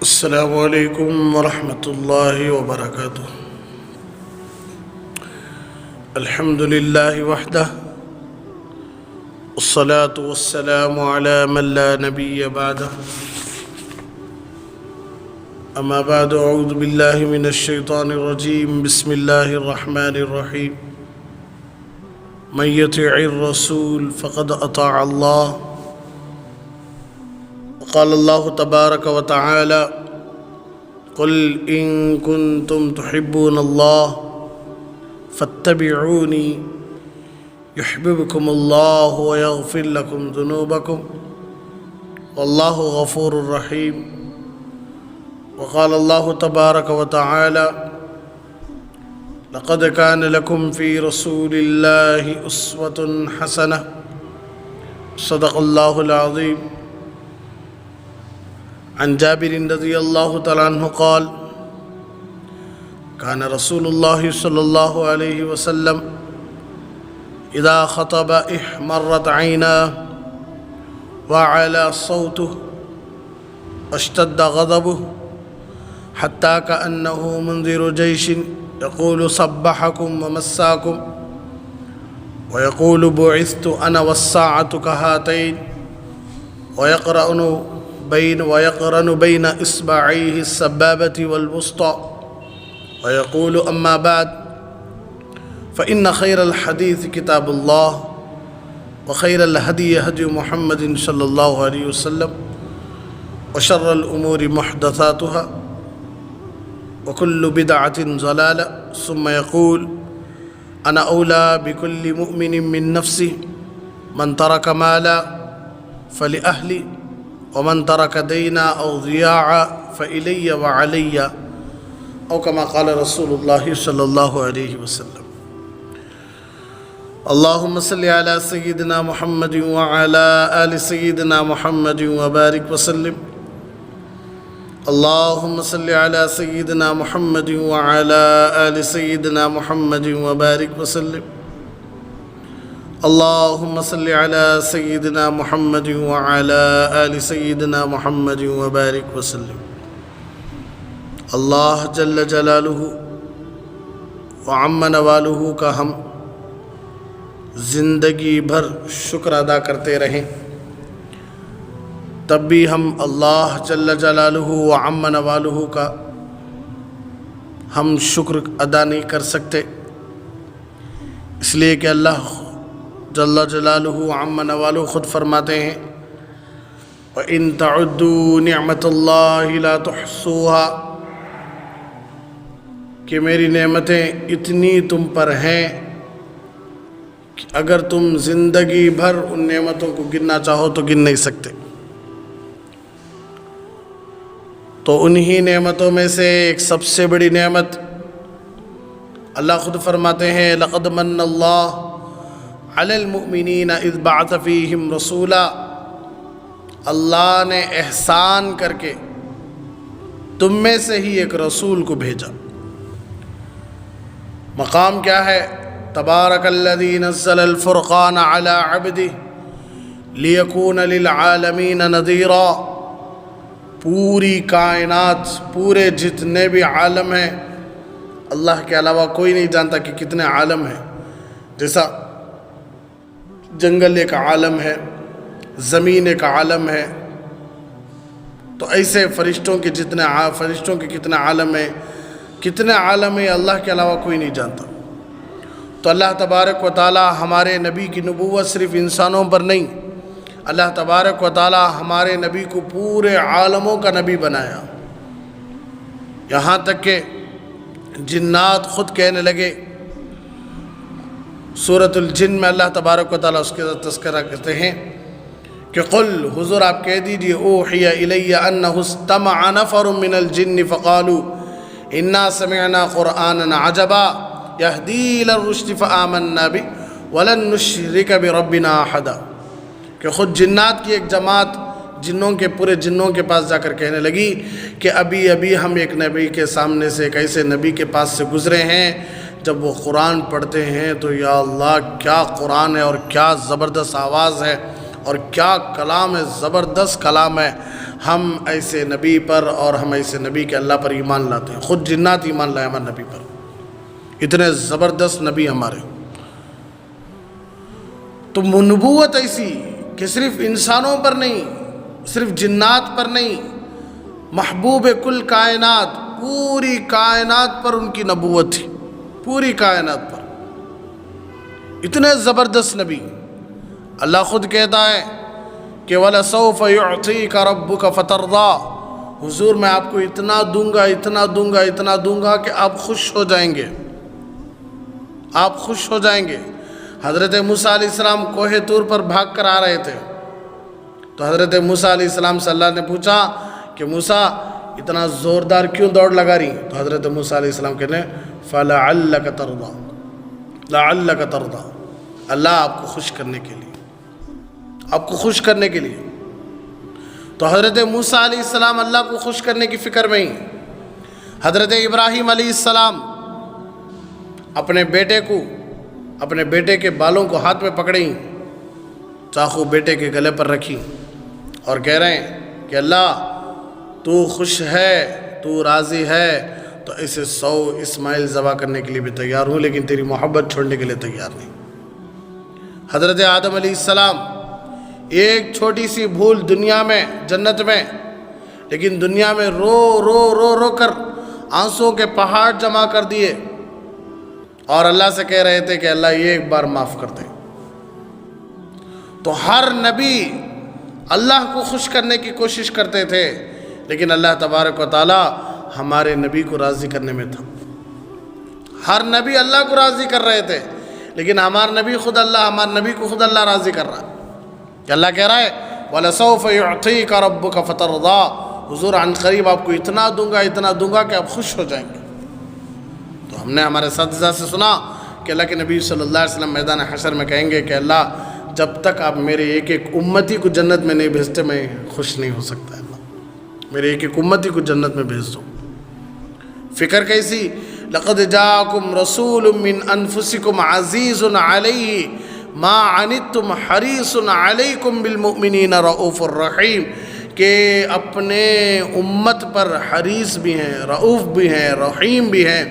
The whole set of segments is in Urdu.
السلام علیکم ورحمۃ اللہ وبرکاتہ۔ الحمد للہ وحدہ والصلاة والسلام على من لا نبی بعدہ، اما بعد اعوذ باللہ من الشیطان الرجیم، بسم اللہ الرحمن الرحیم۔ من یطع الرسول فقد اطاع اللہ، وقال اللہ تبارک وتعالی قل ان کنتم تحبون اللہ فاتبعونی یحببکم اللہ ویغفر لکم ذنوبکم واللہ غفور الرحیم۔ وقال اللہ تبارک وتعالی لقد كان لكم في رسول الله أسوة حسنة، صدق الله العظيم۔ عن جابر رضي الله تعالى عنه قال كان رسول الله صلى الله عليه وسلم إذا خطب احمرت عيناه وعلى صوته واشتد غضبه حتى كأنه منذر جيش يقول صبحكم ومساكم ويقول بعثت أنا والساعة كهاتين ويقرن بين إصبعيه السبابة والوسطى ويقول أما بعد فإن خير الحديث كتاب الله وخير الهدي هدي محمد صلى الله عليه وسلم وشر الأمور محدثاتها وكل بدعة ضلالة، ثم يقول أنا أولى بكل مؤمن من نفسه، من ترك مالا فلأهلي ومن ترك دينا أو ضياعا فإلي وعلي، أو كما قال رسول الله صلى الله عليه وسلم۔ اللهم صل على سيدنا محمد وعلى آل سيدنا محمد وبارك وسلم۔ اللهم صل على سيدنا محمد وعلى آل سيدنا محمد وبارك وسلم۔ اللهم صل على سيدنا محمد وعلى آل سيدنا محمد وبارك وسلم۔ اللہ جل جلالہ وعم نوالہ کا ہم زندگی بھر شکر ادا کرتے رہیں، تب بھی ہم اللہ جل جلالہ وعم نوالہ کا ہم شکر ادا نہیں کر سکتے، اس لیے کہ اللہ جل جلالہ وعم نوالہ خود فرماتے ہیں وَإِن تَعُدُّوا نِعْمَةَ اللَّهِ لَا تُحْصُوهَا، کہ میری نعمتیں اتنی تم پر ہیں کہ اگر تم زندگی بھر ان نعمتوں کو گننا چاہو تو گن نہیں سکتے۔ تو انہی نعمتوں میں سے ایک سب سے بڑی نعمت اللہ خود فرماتے ہیں لقد من اللہ علی المؤمنین اذ بعث فیہم رسولا، اللہ نے احسان کر کے تم میں سے ہی ایک رسول کو بھیجا۔ مقام کیا ہے؟ تبارک الذی نزل الفرقان علی عبدہ لیکون للعالمین نذیرا، پوری کائنات، پورے جتنے بھی عالم ہیں، اللہ کے علاوہ کوئی نہیں جانتا کہ کتنے عالم ہیں۔ جیسا جنگل ایک عالم ہے، زمین ایک عالم ہے، تو ایسے فرشتوں کے کتنے عالم ہیں، کتنے عالم ہیں، اللہ کے علاوہ کوئی نہیں جانتا۔ تو اللہ تبارک و تعالی ہمارے نبی کی نبوت صرف انسانوں پر نہیں، اللہ تبارک و تعالی ہمارے نبی کو پورے عالموں کا نبی بنایا، یہاں تک کہ جنات خود کہنے لگے، سورۃ الجن میں اللہ تبارک و تعالی اس کے تذکرہ کرتے ہیں کہ قل، حضور آپ کہہ دیجئے اوحی الی انہ استمع نفر من الجن فقالوا انا سمعنا قرآنا عجبا یہدی الی الرشد فآمنا بہ ولن نشرک بربنا احدا، کہ خود جنات کی ایک جماعت پورے جنوں کے پاس جا کر کہنے لگی کہ ابھی ہم ایک نبی کے سامنے سے، ایک ایسے نبی کے پاس سے گزرے ہیں جب وہ قرآن پڑھتے ہیں تو یا اللہ کیا قرآن ہے اور کیا زبردست آواز ہے اور کیا کلام ہے، زبردست کلام ہے۔ ہم ایسے نبی پر اور ہم ایسے نبی کے اللہ پر ایمان لاتے ہیں، خود جنات ایمان لائے ہمارے نبی پر، اتنے زبردست نبی ہمارے۔ تو نبوت ایسی کہ صرف انسانوں پر نہیں، صرف جنات پر نہیں، محبوب کل کائنات، پوری کائنات پر ان کی نبوت تھی، پوری کائنات پر، اتنے زبردست نبی۔ اللہ خود کہتا ہے کہ وَلَسَوْفَ يُعْطِيكَ رَبُّكَ فَتَرْضَىٰ، حضور میں آپ کو اتنا دوں گا، اتنا دوں گا، اتنا دوں گا کہ آپ خوش ہو جائیں گے، آپ خوش ہو جائیں گے۔ حضرت موسیٰ علیہ السلام کوہ طور پر بھاگ کر آ رہے تھے، تو حضرت موسیٰ علیہ السلام سے اللہ نے پوچھا کہ موسیٰ اتنا زوردار کیوں دوڑ لگا رہی؟ تو حضرت موسیٰ علیہ السلام کہتے ہیں فَلَعَلَّكَ تَرْضَىٰ، لَعَلَّكَ تَرْضَىٰ، اللہ آپ کو خوش کرنے کے لیے، آپ کو خوش کرنے کے لیے۔ تو حضرت موسیٰ علیہ السلام اللہ کو خوش کرنے کی فکر میں ہی، حضرت ابراہیم علیہ السلام اپنے بیٹے کے بالوں کو ہاتھ میں پکڑیں، چاقو بیٹے کے گلے پر رکھی اور کہہ رہے ہیں کہ اللہ تو خوش ہے، تو راضی ہے تو ایسے 100 اسماعیل ذبح کرنے کے لیے بھی تیار ہوں، لیکن تیری محبت چھوڑنے کے لیے تیار نہیں۔ حضرت آدم علیہ السلام ایک چھوٹی سی بھول دنیا میں، جنت میں، لیکن دنیا میں رو رو رو رو کر آنسوں کے پہاڑ جمع کر دیے اور اللہ سے کہہ رہے تھے کہ اللہ یہ ایک بار معاف کر دے۔ تو ہر نبی اللہ کو خوش کرنے کی کوشش کرتے تھے، لیکن اللہ تبارک و تعالی ہمارے نبی کو راضی کرنے میں تھا۔ ہر نبی اللہ کو راضی کر رہے تھے، لیکن ہمارے نبی خود اللہ راضی کر رہا ہے کہ اللہ کہہ رہا ہے وَلَسَوْفَ يُعْطِيكَ رَبُّكَ فَتَرْضَىٰ، حضور عن قریب آپ کو اتنا دوں گا کہ آپ خوش ہو جائیں گے۔ تو ہم نے ہمارے اساتذہ سے سنا کہ اللہ کے نبی صلی اللہ علیہ وسلم میدان حشر میں کہیں گے کہ اللہ جب تک آپ میرے ایک ایک امتی کو جنت میں نہیں بھیجتے میں خوش نہیں ہو سکتا، اللہ میرے ایک ایک امتی کو جنت میں بھیج دو۔ فکر کیسی؟ لَقَدْ جَاءَكُمْ رَسُولٌ مِّنْ أَنفُسِكُمْ عَزِيزٌ عَلَيْهِ مَا عَنِتُّمْ حَرِيصٌ عَلَيْكُمْ بِالْمُؤْمِنِينَ رَؤُوفٌ الرَّحِيمٌ، کہ اپنے امت پر حریص بھی ہیں، رؤوف بھی ہیں، رحیم بھی ہیں۔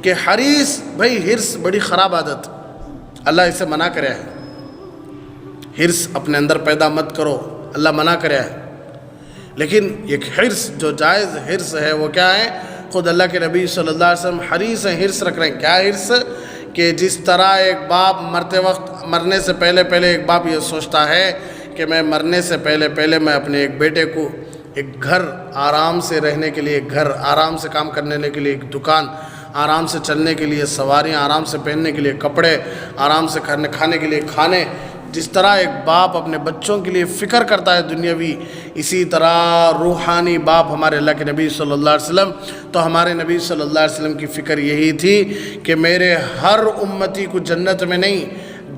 کہ حریص، بھائی حرص بڑی خراب عادت، اللہ اسے منع کرے ہے، حرص اپنے اندر پیدا مت کرو، اللہ منع کرے ہے۔ لیکن ایک حرص جو جائز حرص ہے وہ کیا ہے؟ خود اللہ کے نبی صلی اللہ علیہ وسلم حریص ہیں، حرص رکھ رہے ہیں۔ کیا حرص؟ کہ جس طرح ایک باپ مرنے سے پہلے ایک باپ یہ سوچتا ہے کہ میں مرنے سے پہلے میں اپنے ایک بیٹے کو ایک گھر آرام سے رہنے کے لیے، ایک گھر آرام سے کام کرنے کے لیے، ایک دکان آرام سے چلنے کے لیے، سواریاں آرام سے پہننے کے لیے، کپڑے آرام سے کھانے کے لیے کھانے، جس طرح ایک باپ اپنے بچوں کے لیے فکر کرتا ہے دنیاوی، اسی طرح روحانی باپ ہمارے اللہ کے نبی صلی اللہ علیہ وسلم۔ تو ہمارے نبی صلی اللہ علیہ وسلم کی فکر یہی تھی کہ میرے ہر امتی کو جنت میں نہیں،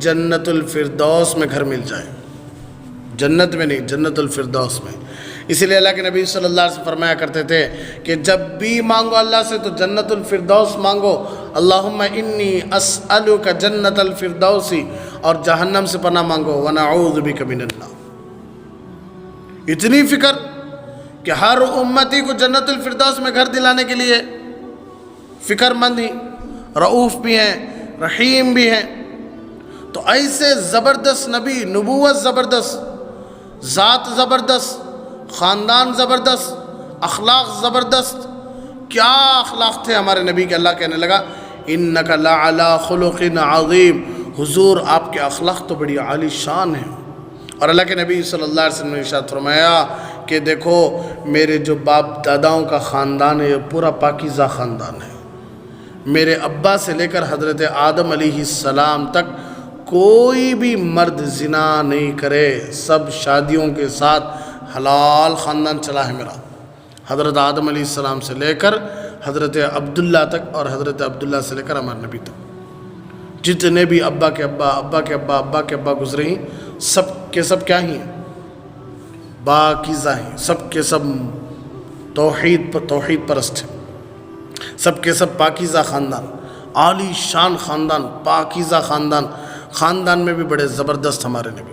جنت الفردوس میں گھر مل جائے، جنت میں نہیں، جنت الفردوس میں۔ اسی لیے اللہ کے نبی صلی اللہ علیہ وسلم فرمایا کرتے تھے کہ جب بھی مانگو اللہ سے تو جنت الفردوس مانگو، اللہم انی اسألک جنت الفردوس، اور جہنم سے پناہ مانگو ونعوذ بک من النار۔ اتنی فکر کہ ہر امتی کو جنت الفردوس میں گھر دلانے کے لیے فکر مند ہی، رؤوف بھی ہیں، رحیم بھی ہیں۔ تو ایسے زبردست نبی، نبوت زبردست، ذات زبردست، خاندان زبردست، اخلاق زبردست۔ کیا اخلاق تھے ہمارے نبی کے؟ اللہ کہنے لگا انک لعلی خلق عظیم، حضور آپ کے اخلاق تو بڑی عالی شان ہیں۔ اور اللہ کے نبی صلی اللہ علیہ وسلم نے ارشاد فرمایا کہ دیکھو میرے جو باپ داداؤں کا خاندان ہے یہ پورا پاکیزہ خاندان ہے، میرے ابا سے لے کر حضرت آدم علیہ السلام تک کوئی بھی مرد زنا نہیں کرے، سب شادیوں کے ساتھ حلال خاندان چلا ہے میرا، حضرت آدم علیہ السلام سے لے کر حضرت عبداللہ تک، اور حضرت عبداللہ سے لے کر ہمارے نبی تک جتنے بھی ابا کے ابا گزرے ہیں، سب کے سب کیا ہی ہیں؟ پاکیزہ ہیں، سب کے سب توحید پرست ہیں، سب کے سب پاکیزہ خاندان۔ عالی شان خاندان، پاکیزہ خاندان، خاندان میں بھی بڑے زبردست ہمارے نبی۔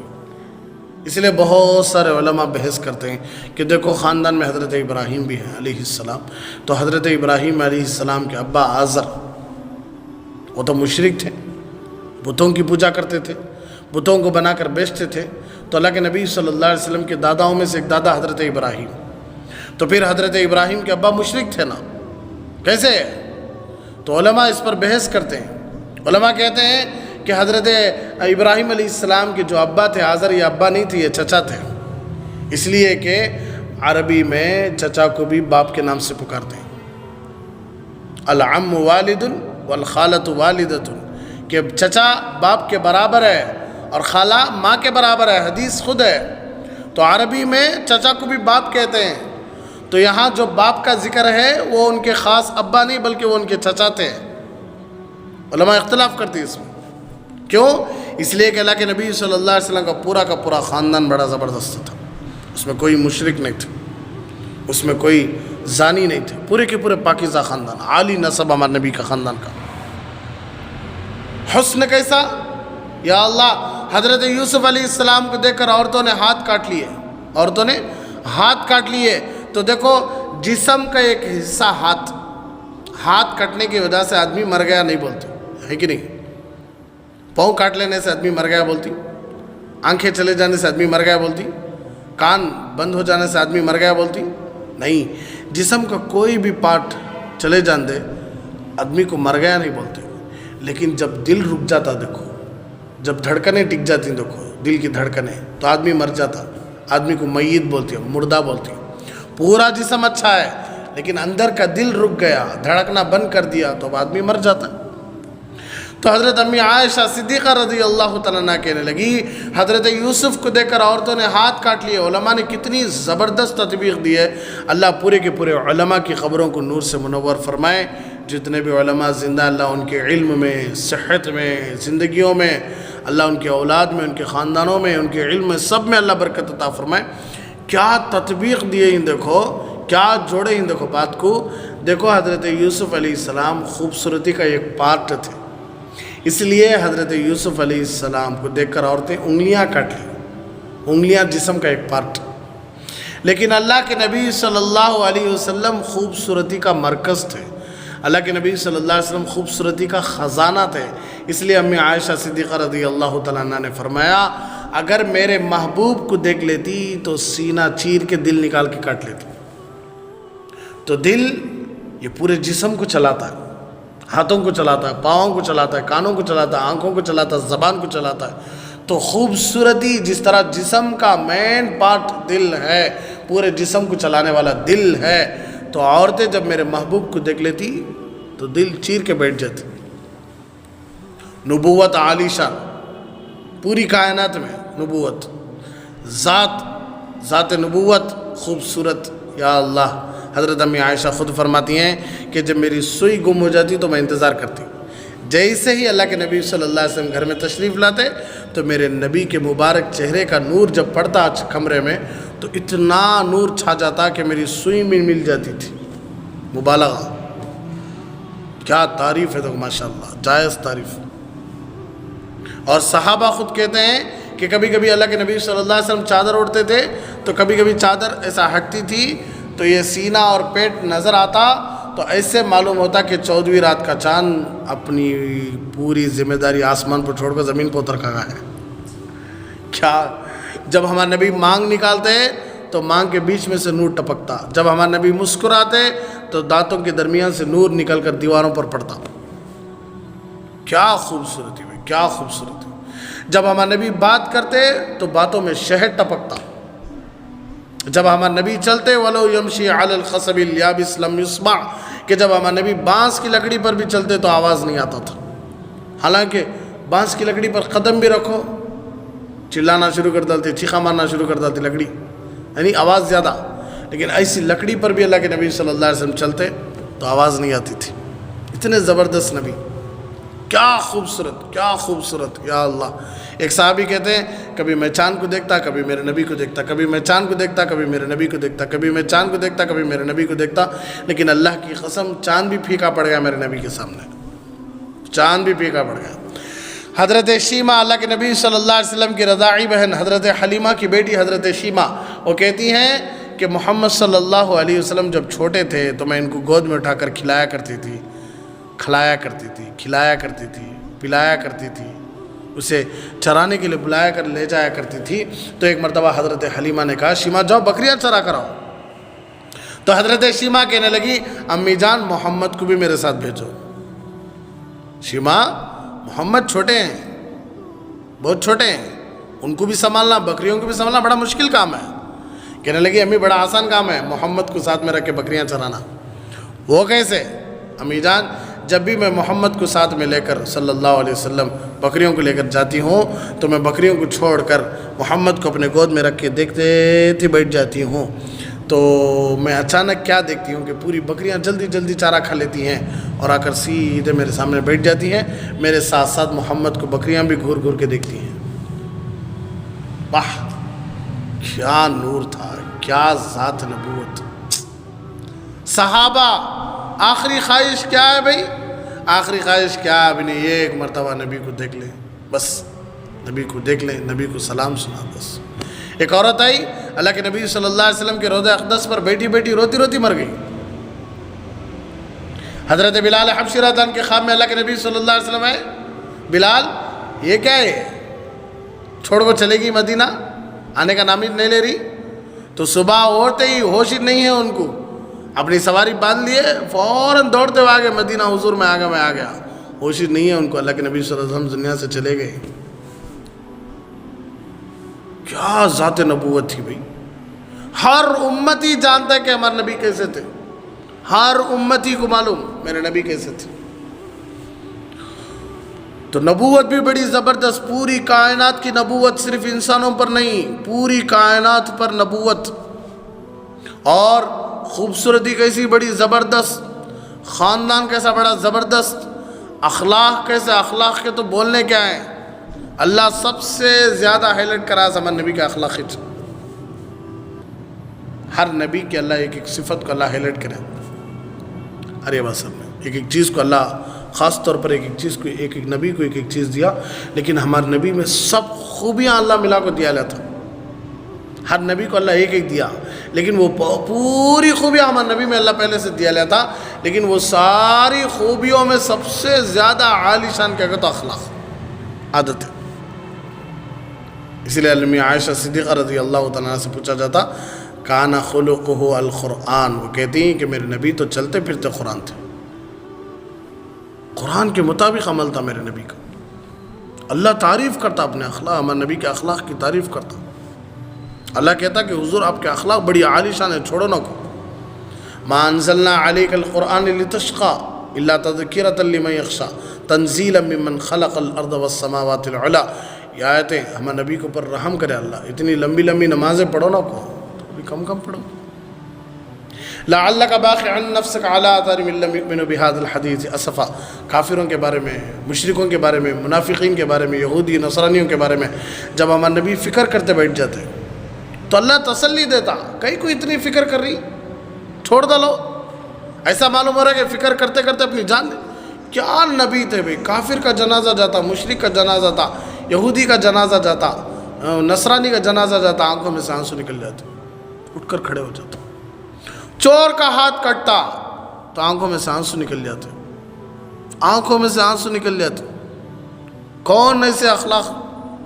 اس لیے بہت سارے علماء بحث کرتے ہیں کہ دیکھو خاندان میں حضرت ابراہیم بھی ہیں علیہ السلام، تو حضرت ابراہیم علیہ السلام کے ابا آزر وہ تو مشرک تھے، بتوں کی پوجا کرتے تھے، بتوں کو بنا کر بیچتے تھے، تو اللہ کے نبی صلی اللہ علیہ وسلم کے داداؤں میں سے ایک دادا حضرت ابراہیم، تو پھر حضرت ابراہیم کے ابا مشرک تھے نا، کیسے؟ تو علماء اس پر بحث کرتے ہیں۔ علماء کہتے ہیں کہ حضرت ابراہیم علیہ السلام کے جو ابا تھے آزر، یہ ابا نہیں تھے، یہ چچا تھے، اس لیے کہ عربی میں چچا کو بھی باپ کے نام سے پکارتے ہیں، العم والد والخالۃ والدۃ، کہ چچا باپ کے برابر ہے اور خالہ ماں کے برابر ہے، حدیث خود ہے۔ تو عربی میں چچا کو بھی باپ کہتے ہیں، تو یہاں جو باپ کا ذکر ہے وہ ان کے خاص ابا نہیں بلکہ وہ ان کے چچا تھے۔ علماء اختلاف کرتے ہیں اس میں، کیوں؟ اس لیے کہ اللہ کے نبی صلی اللہ علیہ وسلم کا پورا خاندان بڑا زبردست تھا، اس میں کوئی مشرک نہیں تھے، اس میں کوئی زانی نہیں تھے، پورے کے پورے پاکیزہ خاندان، عالی نسب ہمارے نبی کا خاندان کا۔ حسن کیسا؟ یا اللہ، حضرت یوسف علیہ السلام کو دیکھ کر عورتوں نے ہاتھ کاٹ لیے، تو دیکھو جسم کا ایک حصہ ہاتھ کٹنے کی وجہ سے آدمی مر گیا نہیں بولتے، ہے کہ نہیں؟ پاؤں کاٹ لینے سے آدمی مر گیا بولتی، آنکھیں چلے جانے سے آدمی مر گیا بولتی، کان بند ہو جانے سے آدمی مر گیا بولتی نہیں، جسم کا کوئی بھی پارٹ چلے جان دے آدمی کو مر گیا نہیں بولتے۔ لیکن جب دل رک جاتا، دیکھو جب دھڑکنیں ٹک جاتی، دیکھو دل کی دھڑکنیں، تو آدمی مر جاتا، آدمی کو میت بولتی ہے، مردہ بولتی ہے۔ پورا جسم اچھا ہے لیکن اندر کا دل رک گیا، دھڑکنا بند کر دیا تو اب آدمی مر جاتا۔ تو حضرت امی عائشہ صدیقہ رضی اللہ تعالیٰ عنہ کہنے لگی، حضرت یوسف کو دیکھ کر عورتوں نے ہاتھ کاٹ لیے۔ علماء نے کتنی زبردست تطبیق دی ہے، اللہ پورے کے پورے علماء کی قبروں کو نور سے منور فرمائے۔ جتنے بھی علماء زندہ، اللہ ان کے علم میں، صحت میں، زندگیوں میں، اللہ ان کے اولاد میں، ان کے خاندانوں میں، ان کے علم میں، سب میں اللہ برکت عطا فرمائے۔ کیا تطبیق دیے ہیں دیکھو، کیا جوڑے ہیں دیکھو بات کو۔ دیکھو حضرت یوسف علیہ السلام خوبصورتی کا ایک پارٹ تھے، اس لیے حضرت یوسف علیہ السلام کو دیکھ کر عورتیں انگلیاں کاٹ لیں، انگلیاں جسم کا ایک پارٹ۔ لیکن اللہ کے نبی صلی اللہ علیہ وسلم خوبصورتی کا مرکز تھے، اللہ کے نبی صلی اللہ علیہ وسلم خوبصورتی کا خزانہ تھے۔ اس لیے امی عائشہ صدیقہ رضی اللہ تعالیٰ عنہ نے فرمایا، اگر میرے محبوب کو دیکھ لیتی تو سینہ چیر کے دل نکال کے کاٹ لیتی۔ تو دل یہ پورے جسم کو چلاتا ہے، ہاتھوں کو چلاتا ہے، پاؤں کو چلاتا ہے، کانوں کو چلاتا ہے، آنکھوں کو چلاتا ہے، زبان کو چلاتا ہے۔ تو خوبصورتی جس طرح جسم کا مین پارٹ دل ہے، پورے جسم کو چلانے والا دل ہے، تو عورتیں جب میرے محبوب کو دیکھ لیتی تو دل چیر کے بیٹھ جاتی۔ نبوت عالی شان، پوری کائنات میں نبوت، ذات نبوت خوبصورت، یا اللہ۔ حضرت امی عائشہ خود فرماتی ہیں کہ جب میری سوئی گم ہو جاتی تو میں انتظار کرتی، جیسے ہی اللہ کے نبی صلی اللہ علیہ وسلم گھر میں تشریف لاتے تو میرے نبی کے مبارک چہرے کا نور جب پڑتا کمرے میں تو اتنا نور چھا جاتا کہ میری سوئی میں مل جاتی تھی۔ مبالغہ، کیا تعریف ہے، تو ماشاءاللہ جائز تعریف۔ اور صحابہ خود کہتے ہیں کہ کبھی کبھی اللہ کے نبی صلی اللہ علیہ وسلم چادر اوڑھتے تھے تو کبھی کبھی چادر ایسا ہٹتی تھی تو یہ سینہ اور پیٹ نظر آتا، تو ایسے معلوم ہوتا کہ 14ویں رات کا چاند اپنی پوری ذمہ داری آسمان پر چھوڑ کر زمین پر اتر گیا ہے۔ کیا جب ہمارے نبی مانگ نکالتے تو مانگ کے بیچ میں سے نور ٹپکتا، جب ہمارے نبی مسکراتے تو دانتوں کے درمیان سے نور نکل کر دیواروں پر پڑتا۔ کیا خوبصورتی ہے، کیا خوبصورتی۔ جب ہمارے نبی بات کرتے تو باتوں میں شہد ٹپکتا، جب ہمارے نبی چلتے وَلَوْ يَمْشِي عَلَى الْخَصَبِ الْيَابِسِ لَمْ يُسْمَعْ، کہ جب ہمارے نبی بانس کی لکڑی پر بھی چلتے تو آواز نہیں آتا تھا۔ حالانکہ بانس کی لکڑی پر قدم بھی رکھو چلانا شروع کر دیتی، چیخا مارنا شروع کر دیتی لکڑی، یعنی آواز زیادہ، لیکن ایسی لکڑی پر بھی اللہ کے نبی صلی اللہ علیہ وسلم چلتے تو آواز نہیں آتی تھی۔ اتنے زبردست نبی، کیا خوبصورت، کیا خوبصورت، یا اللہ۔ ایک صحابی کہتے ہیں کبھی میں چاند کو دیکھتا کبھی میرے نبی کو دیکھتا، کبھی میں چاند کو دیکھتا کبھی میرے نبی کو دیکھتا، کبھی میں چاند کو دیکھتا کبھی میرے نبی کو دیکھتا، لیکن اللہ کی قسم چاند بھی پھیکا پڑ گیا میرے نبی کے سامنے۔ چاند بھی پھیکا پڑ گیا۔ حضرت شیمہ، اللہ کے نبی صلی اللہ علیہ وسلم کی رضاعی بہن حضرت حلیمہ کی بیٹی حضرت شیمہ، وہ کہتی ہیں کہ محمد صلی اللہ علیہ وسلم جب چھوٹے تھے تو میں ان کو گود میں اٹھا کر کھلایا کرتی تھی، کھلایا کرتی تھی، کھلایا کرتی تھی، پلایا کرتی تھی، اسے چرانے کے لیے بلایا کر لے جایا کرتی تھی۔ تو ایک مرتبہ حضرت حلیمہ نے کہا شیمہ جاؤ بکریاں چرا کر آؤ۔ تو حضرت شیمہ کہنے لگی امی جان محمد کو بھی میرے ساتھ بھیجو۔ شیمہ محمد چھوٹے ہیں، بہت چھوٹے ہیں، ان کو بھی سنبھالنا، بکریوں کو بھی سنبھالنا بڑا مشکل کام ہے۔ کہنے لگی امی بڑا آسان کام ہے، محمد کو ساتھ میں رکھ کے بکریاں چرانا۔ وہ کیسے؟ امی جان جب بھی میں محمد کو ساتھ میں لے کر صلی اللہ علیہ وسلم بکریوں کو لے کر جاتی ہوں تو میں بکریوں کو چھوڑ کر محمد کو اپنے گود میں رکھ کے دیکھتے تھی بیٹھ جاتی ہوں، تو میں اچانک کیا دیکھتی ہوں کہ پوری بکریاں جلدی جلدی چارہ کھا لیتی ہیں اور آ کر سیدھے میرے سامنے بیٹھ جاتی ہیں، میرے ساتھ ساتھ محمد کو بکریاں بھی گھور گھور کے دیکھتی ہیں۔ واہ کیا نور تھا، کیا ذات نبوت۔ صحابہ آخری خواہش کیا ہے بھائی؟ آخری خواہش کیا ہے؟ ابھی نہیں، ایک مرتبہ نبی کو دیکھ لیں، بس نبی کو دیکھ لیں، نبی کو سلام سنا بس۔ ایک عورت آئی اللہ کے نبی صلی اللہ علیہ وسلم کے روضہ اقدس پر بیٹھی بیٹھی روتی روتی مر گئی۔ حضرت بلال حبشی رضی اللہ عنہ کے خواب میں اللہ کے نبی صلی اللہ علیہ وسلم آئے، بلال یہ کیا ہے؟ چھوڑ کو چلے گی مدینہ، آنے کا نام ہی نہیں لے رہی؟ تو صبح ہوتے ہی ہوش ہی نہیں ہے ان کو، اپنی سواری باندھ لیے فوراً دوڑتے ہوئے آگے مدینہ، حضور میں آ گیا، ہوش ہی نہیں ہے ان کو۔ اللہ کے نبی صلی اللہ علیہ وسلم دنیا سے چلے گئے۔ کیا ذات نبوت تھی بھائی۔ ہر امتی جانتا ہے کہ ہمارے نبی کیسے تھے، ہر امتی کو معلوم میرے نبی کیسے تھے۔ تو نبوت بھی بڑی زبردست، پوری کائنات کی نبوت، صرف انسانوں پر نہیں، پوری کائنات پر نبوت۔ اور خوبصورتی کیسی بڑی زبردست، خاندان کیسا بڑا زبردست، اخلاق کیسے، اخلاق کے تو بولنے کیا ہیں۔ اللہ سب سے زیادہ ہائی لائٹ کرا ہمارے نبی کا اخلاق، ہر نبی کے اللہ ایک ایک صفت کو اللہ ہائی لائٹ کرے، ارے بس میں ایک ایک چیز کو اللہ خاص طور پر ایک ایک چیز کو، ایک ایک نبی کو ایک ایک چیز دیا، لیکن ہمارے نبی میں سب خوبیاں اللہ ملا کو دیا تھا۔ ہر نبی کو اللہ ایک ایک دیا، لیکن وہ پوری خوبیاں ہمارے نبی میں اللہ پہلے سے دیا تھا، لیکن وہ ساری خوبیوں میں سب سے زیادہ عالی شان کیا کہتا اخلاق، عادت ہے۔ اسی لیے امی عائشہ صدیقہ رضی اللہ تعالیٰ عنہ سے پوچھا جاتا کان خلقہ القرآن، وہ کہتی ہیں کہ میرے نبی تو چلتے پھرتے قرآن تھے، قرآن کے مطابق عمل تھا میرے نبی کا۔ اللہ تعریف کرتا اپنے اخلاق، ہمارے نبی کے اخلاق کی تعریف کرتا۔ اللہ کہتا کہ حضور آپ کے اخلاق بڑی عالی شان ہے، چھوڑو نہ کو۔ ما انزلنا علیک القرآن لتشقى الا تذکرۃ لمن یخشی تنزیلا ممن خلق الارض والسماوات العلی۔ یہ آیتیں ہمارے نبی کے اوپر رحم کرے اللہ، اتنی لمبی لمبی نمازیں پڑھو نہ کو، تھوڑی کم کم پڑھو۔ لعلک باخع نفسک علی آثارہم ان لم یؤمنوا بہذا الحدیث اسفا۔ کافروں کے بارے میں، مشرکوں کے بارے میں، منافقین کے بارے میں، یہودی نصرانیوں کے بارے میں جب ہمارے نبی فکر کرتے بیٹھ جاتے تو اللہ تسلی دیتا، کئی کوئی اتنی فکر کر رہی، چھوڑ دو۔ ایسا معلوم ہو رہا ہے کہ فکر کرتے کرتے اپنی جان دے۔ کیا نبی تھے بھائی، کافر کا جنازہ جاتا، مشرک کا جنازہ تھا، یہودی کا جنازہ جاتا، نصرانی کا جنازہ جاتا، آنکھوں میں سے آنسو نکل جاتے، اٹھ کر کھڑے ہو جاتے۔ چور کا ہاتھ کٹتا تو آنکھوں میں سے آنسو نکل جاتے، آنکھوں میں سے آنسو نکل جاتے۔ کون ایسے اخلاق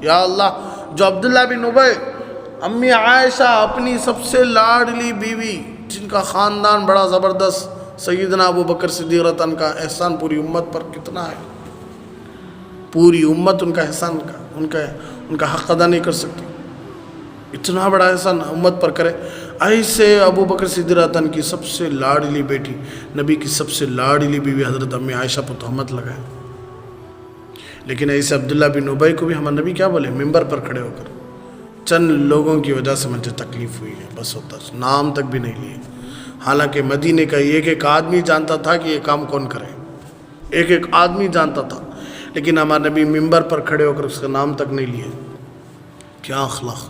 یا اللہ، جو عبداللہ بن ابی، امی عائشہ اپنی سب سے لاڈلی بیوی جن کا خاندان بڑا زبردست، سیدنا ابو بکر صدیق رضی اللہ عنہ کا احسان پوری امت پر کتنا ہے، پوری امت ان کا احسان ان کا حق ادا نہیں کر سکتی، اتنا بڑا احسان امت پر کرے۔ ایسے ابو بکر صدیق رضی اللہ عنہ کی سب سے لاڈلی بیٹی، نبی کی سب سے لاڈلی بیوی حضرت امی عائشہ پر تہمت لگائے۔ لیکن ایسے عبداللہ بن ابی کو بھی ہمارے نبی کیا بولے، ممبر پر کھڑے ہو کر، چند لوگوں کی وجہ سے مجھے تکلیف ہوئی ہے، بس ہوتا، نام تک بھی نہیں لیے۔ حالانکہ مدینے کا ایک ایک آدمی جانتا تھا کہ یہ کام کون کرے، ایک ایک آدمی جانتا تھا، لیکن ہمارے نبی ممبر پر کھڑے ہو کر اس کا نام تک نہیں لیے۔ کیا اخلاق۔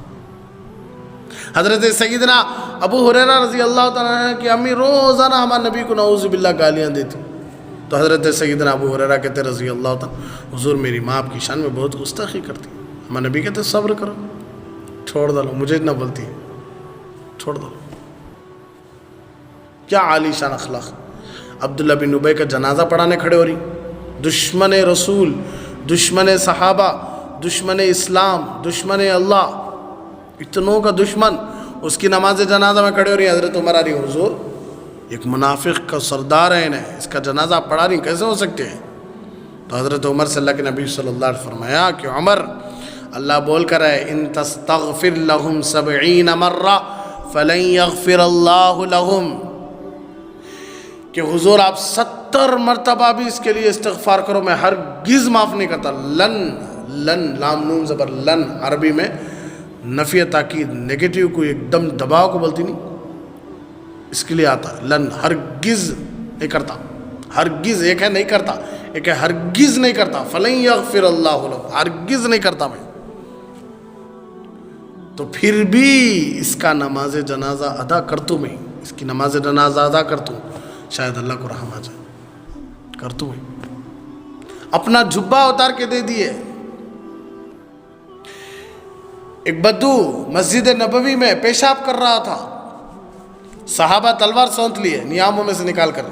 حضرت سیدنا ابو ہریرہ رضی اللہ تعالیٰ عنہ کی امی روزانہ ہمارے نبی کو نعوذ باللہ گالیاں دیتی، تو حضرت سیدنا ابو ہریرہ کہتے رضی اللہ تعالیٰ، حضور میری ماں آپ کی شان میں بہت گستاخی کرتی ہے۔ ہمارے نبی کہتے صبر کرو، چھوڑ دو، مجھے نہ بولتی ہے، چھوڑ دو۔ کیا عالی شان اخلاق۔ عبداللہ بن ابی کا جنازہ پڑھانے کھڑے ہو رہی، دشمن رسول، دشمن صحابہ، دشمن اسلام، دشمن اللہ، اتنوں کا دشمن، اس کی نماز جنازہ میں کھڑے ہو رہی ہیں۔ حضرت عمر آ رہی، حضور ایک منافق کا سردار ہے انہیں، اس کا جنازہ آپ پڑھا رہی ہیں، کیسے ہو سکتے ہیں؟ تو حضرت عمر سے اللہ کے نبی صلی اللہ علیہ وسلم فرمایا کہ عمر، اللہ بول کر ہے ان تستغفر لهم 70 مرہ فلن یغفر اللہ لهم، کہ حضور آپ 70 مرتبہ بھی اس کے لیے استغفار کرو، میں ہرگز معاف نہیں کرتا۔ لن، لن، لام نون زبر لن، عربی میں نفی تاکید، نیگیٹو کو ایک دم دباؤ کو بولتی نہیں، اس کے لیے آتا لن، ہرگز نہیں کرتا، ہرگز، ایک ہے نہیں کرتا، ایک ہے ہرگز نہیں کرتا، فلن یغفر اللہ لہ، ہرگز نہیں کرتا میں۔ تو پھر بھی اس کا نماز جنازہ ادا کرتوں میں، اس کی نماز جنازہ ادا کرتوں، شاید اللہ کو رحم آ جائے، کرتوں میں اپنا جھبا اتار کے دے دیے۔ ایک بدو مسجد نبوی میں پیشاب کر رہا تھا، صحابہ تلوار سونت لیے نیاموں میں سے نکال کر،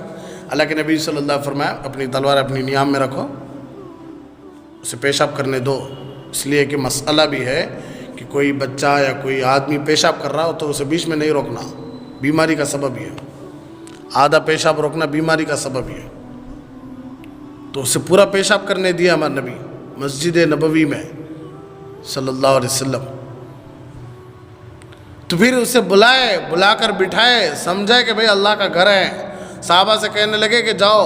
اللہ کے نبی صلی اللہ علیہ وسلم فرمایا اپنی تلوار اپنی نیام میں رکھو، اسے پیشاب کرنے دو، اس لیے کہ مسئلہ بھی ہے کہ کوئی بچہ یا کوئی آدمی پیشاب کر رہا ہو تو اسے بیچ میں نہیں روکنا، بیماری کا سبب ہی ہے، آدھا پیشاب روکنا بیماری کا سبب ہی ہے۔ تو اسے پورا پیشاب کرنے دیا ہمارے نبی مسجد نبوی میں صلی اللہ علیہ وسلم۔ تو پھر اسے بلا کر بٹھائے، سمجھائے کہ بھئی اللہ کا گھر ہے، صحابہ سے کہنے لگے کہ جاؤ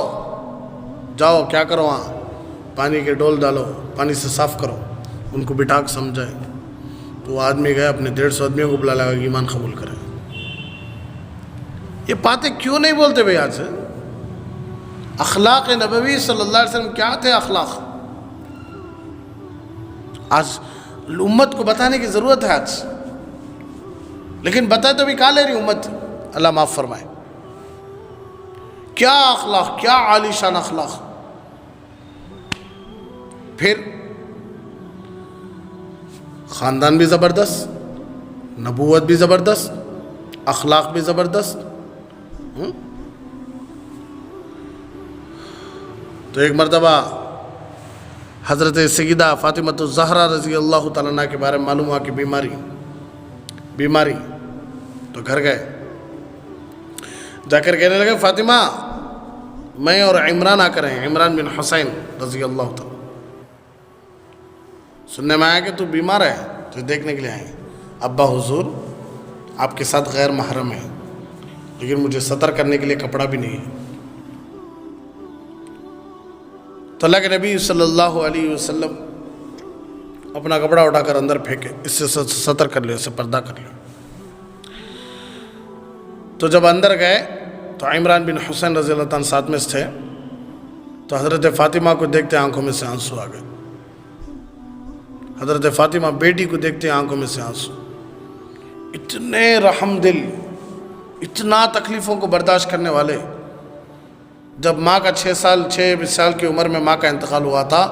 جاؤ، کیا کرو وہاں، پانی کے ڈول ڈالو، پانی سے صاف کرو، ان کو بٹھا کے سمجھائے۔ تو وہ آدمی گئے اپنے 150 آدمیوں کو بلا لگا کہ ایمان قبول کرے۔ یہ باتیں کیوں نہیں بولتے بھئی آج سے؟ اخلاق نبوی صلی اللہ علیہ وسلم کیا تھے اخلاق؟ آج امت کو بتانے کی ضرورت ہے آج، لیکن بتائے تو بھی کہاں لے رہی امت، اللہ معاف فرمائے۔ کیا اخلاق، کیا عالی شان اخلاق۔ پھر خاندان بھی زبردست، نبوت بھی زبردست، اخلاق بھی زبردست۔ تو ایک مرتبہ حضرت سیدہ فاطمۃ الزہرا رضی اللہ تعالیٰ عنہ کے بارے میں معلوم ہوا کہ بیماری، تو گھر گئے، جا کر کہنے لگے فاطمہ میں اور عمران آ کر ہیں، عمران بن حسین رضی اللہ تعالیٰ، سننے میں آیا کہ تو بیمار ہے، تو دیکھنے کے لیے آئے۔ ابا حضور آپ کے ساتھ غیر محرم ہے، لیکن مجھے ستر کرنے کے لیے کپڑا بھی نہیں ہے۔ تو اللہ کے نبی صلی اللہ علیہ وسلم اپنا کپڑا اٹھا کر اندر پھینکے، اس سے ستر کر لو، اس سے پردہ کر لو۔ تو جب اندر گئے تو عمران بن حسین رضی اللہ عنہ ساتھ میں تھے، تو حضرت فاطمہ کو دیکھتے آنکھوں میں سے آنسو آ گئے۔ حضرت فاطمہ بیٹی کو دیکھتے آنکھوں میں سے آنسو، اتنے رحم دل، اتنا تکلیفوں کو برداشت کرنے والے۔ جب ماں کا 6 سال کی عمر میں ماں کا انتقال ہوا تھا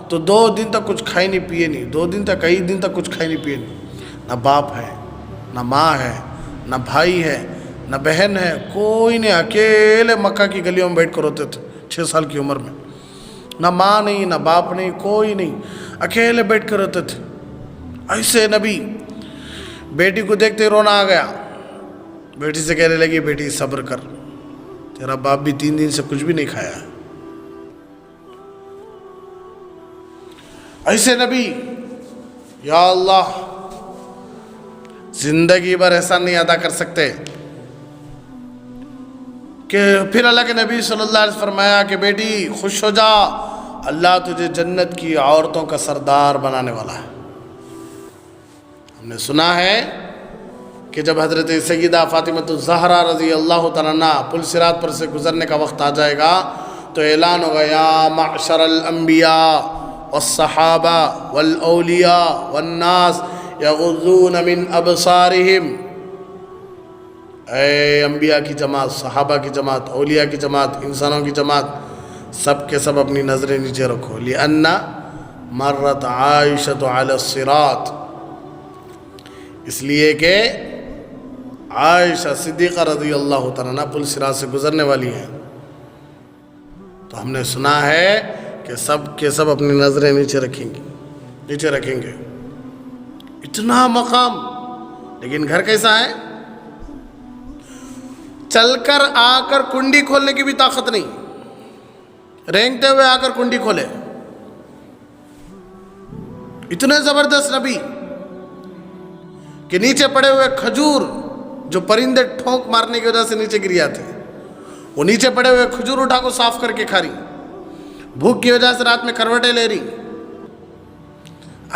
تو 2 دن تک کچھ کھائی نہیں پیے نہیں، 2 دن تک، کئی دن تک کچھ کھائی نہیں پیے نہیں، نہ باپ ہے، نہ ماں ہے، نہ بھائی ہے، نہ بہن ہے، کوئی نہیں، اکیلے مکہ کی گلیوں میں بیٹھ کر روتے تھے 6 سال کی عمر میں، نہ ماں نہیں، نہ باپ نہیں، کوئی نہیں، اکیلے بیٹھ کر روتے تھے۔ ایسے نبی بیٹی کو دیکھتے ہی رونا آ گیا، بیٹی سے کہنے لگی بیٹی صبر کر، تیرا باپ بھی 3 دن سے کچھ بھی نہیں کھایا ہے۔ ایسے نبی یا اللہ زندگی بھر احسان نہیں ادا کر سکتے کہ پھر اللہ کے نبی صلی اللہ علیہ وسلم فرمایا کہ بیٹی خوش ہو جا، اللہ تجھے جنت کی عورتوں کا سردار بنانے والا ہے۔ ہم نے سنا ہے کہ جب حضرت سیدہ فاطمۃ الزہرا رضی اللہ تعالیٰ عنہ پل صراط پر سے گزرنے کا وقت آ جائے گا تو اعلان ہوگا یا معشر الانبیاء والصحابہ والاولیاء والناس یغضون من ابصارہم، اے انبیاء کی جماعت، صحابہ کی جماعت، اولیاء کی جماعت، انسانوں کی جماعت، سب کے سب اپنی نظریں نیچے رکھو. لِأَنَّ مَرَّتْ عَائِشَةُ عَلَى الصِّرَاطِ، اس لیے کہ عائشہ صدیقہ رضی اللہ تعالیٰ عنہ پل صراط سے گزرنے والی ہیں. تو ہم نے سنا ہے کہ سب کے سب اپنی نظریں نیچے رکھیں گے. اتنا مقام، لیکن گھر کیسا ہے؟ چل کر آ کر کنڈی کھولنے کی بھی طاقت نہیں، رینگتے ہوئے آ کر کنڈی کھولے. اتنے زبردست نبی کہ نیچے پڑے ہوئے کھجور جو پرندے ٹھونک مارنے کی وجہ سے نیچے گر جاتے، وہ نیچے پڑے ہوئے کھجور اٹھا کو صاف کر کے کھا رہی، بھوک کی وجہ سے رات میں کروٹیں لے رہی.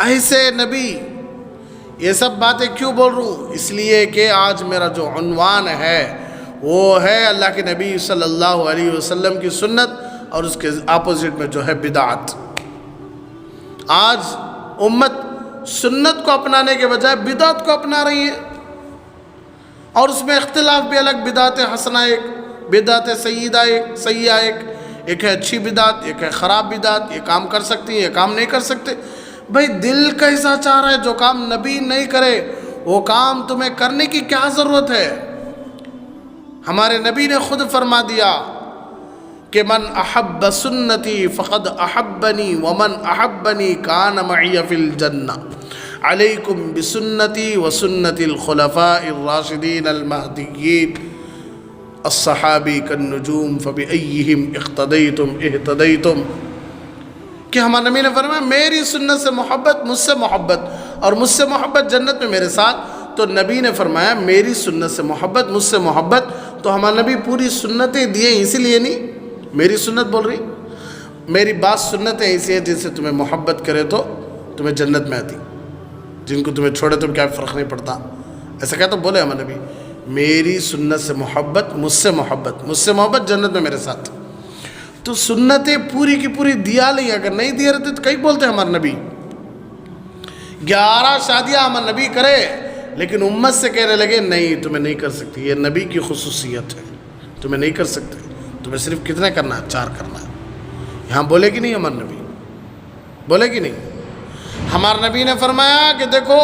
ایسے نبی. یہ سب باتیں کیوں بول رہا ہوں؟ اس لیے کہ آج میرا جو عنوان ہے وہ ہے اللہ کے نبی صلی اللہ علیہ وسلم کی سنت اور اس کے اپوزٹ میں جو ہے بدعت. آج امت سنت کو اپنانے کے بجائے بدعت کو اپنا رہی ہے، اور اس میں اختلاف بھی الگ، بدعت حسنہ ایک، بدعت سیئہ ایک ہے اچھی بدعت، ایک ہے خراب بدعت. یہ کام کر سکتی ہیں، یہ کام نہیں کر سکتے. بھائی دل کیسا چاہ رہا ہے؟ جو کام نبی نہیں کرے وہ کام تمہیں کرنے کی کیا ضرورت ہے؟ ہمارے نبی نے خود فرما دیا کہ من احب سنتی فقد احبنی ومن احبنی کان معی فی الجنہ علیکم بسنتی وسنت الخلفاء الراشدین المہدیین الصحابی کالنجوم فبأیہم اقتدیتم اہتدیتم. کہ ہمارے نبی نے فرمایا میری سنت سے محبت، مجھ سے محبت، اور مجھ سے محبت جنت میں میرے ساتھ. تو نبی نے فرمایا میری سنت سے محبت، مجھ سے محبت. تو ہمارے نبی پوری سنتیں دیے اسی لیے نہیں، میری سنت بول رہی، میری بات سنتیں ایسی ہیں جن سے تمہیں محبت کرے تو تمہیں جنت میں آتی، جن کو تمہیں چھوڑے تو کیا فرق نہیں پڑتا. ایسا کہا تو بولے ہمارے نبی میری سنت سے محبت، مجھ سے محبت جنت میں میرے ساتھ. تو سنتیں پوری کی پوری دیا لیں، اگر نہیں دیا رہتے تو کئی بولتے ہمارے نبی. 11 شادیاں ہمارے نبی کرے، لیکن امت سے کہنے لگے نہیں تمہیں نہیں کر سکتی، یہ نبی کی خصوصیت ہے، تمہیں نہیں کر سکتے، تمہیں صرف کتنے کرنا ہے؟ 4 کرنا ہے. یہاں بولے کہ نہیں ہمارے نبی؟ بولے کہ نہیں؟ ہمارے نبی نے فرمایا کہ دیکھو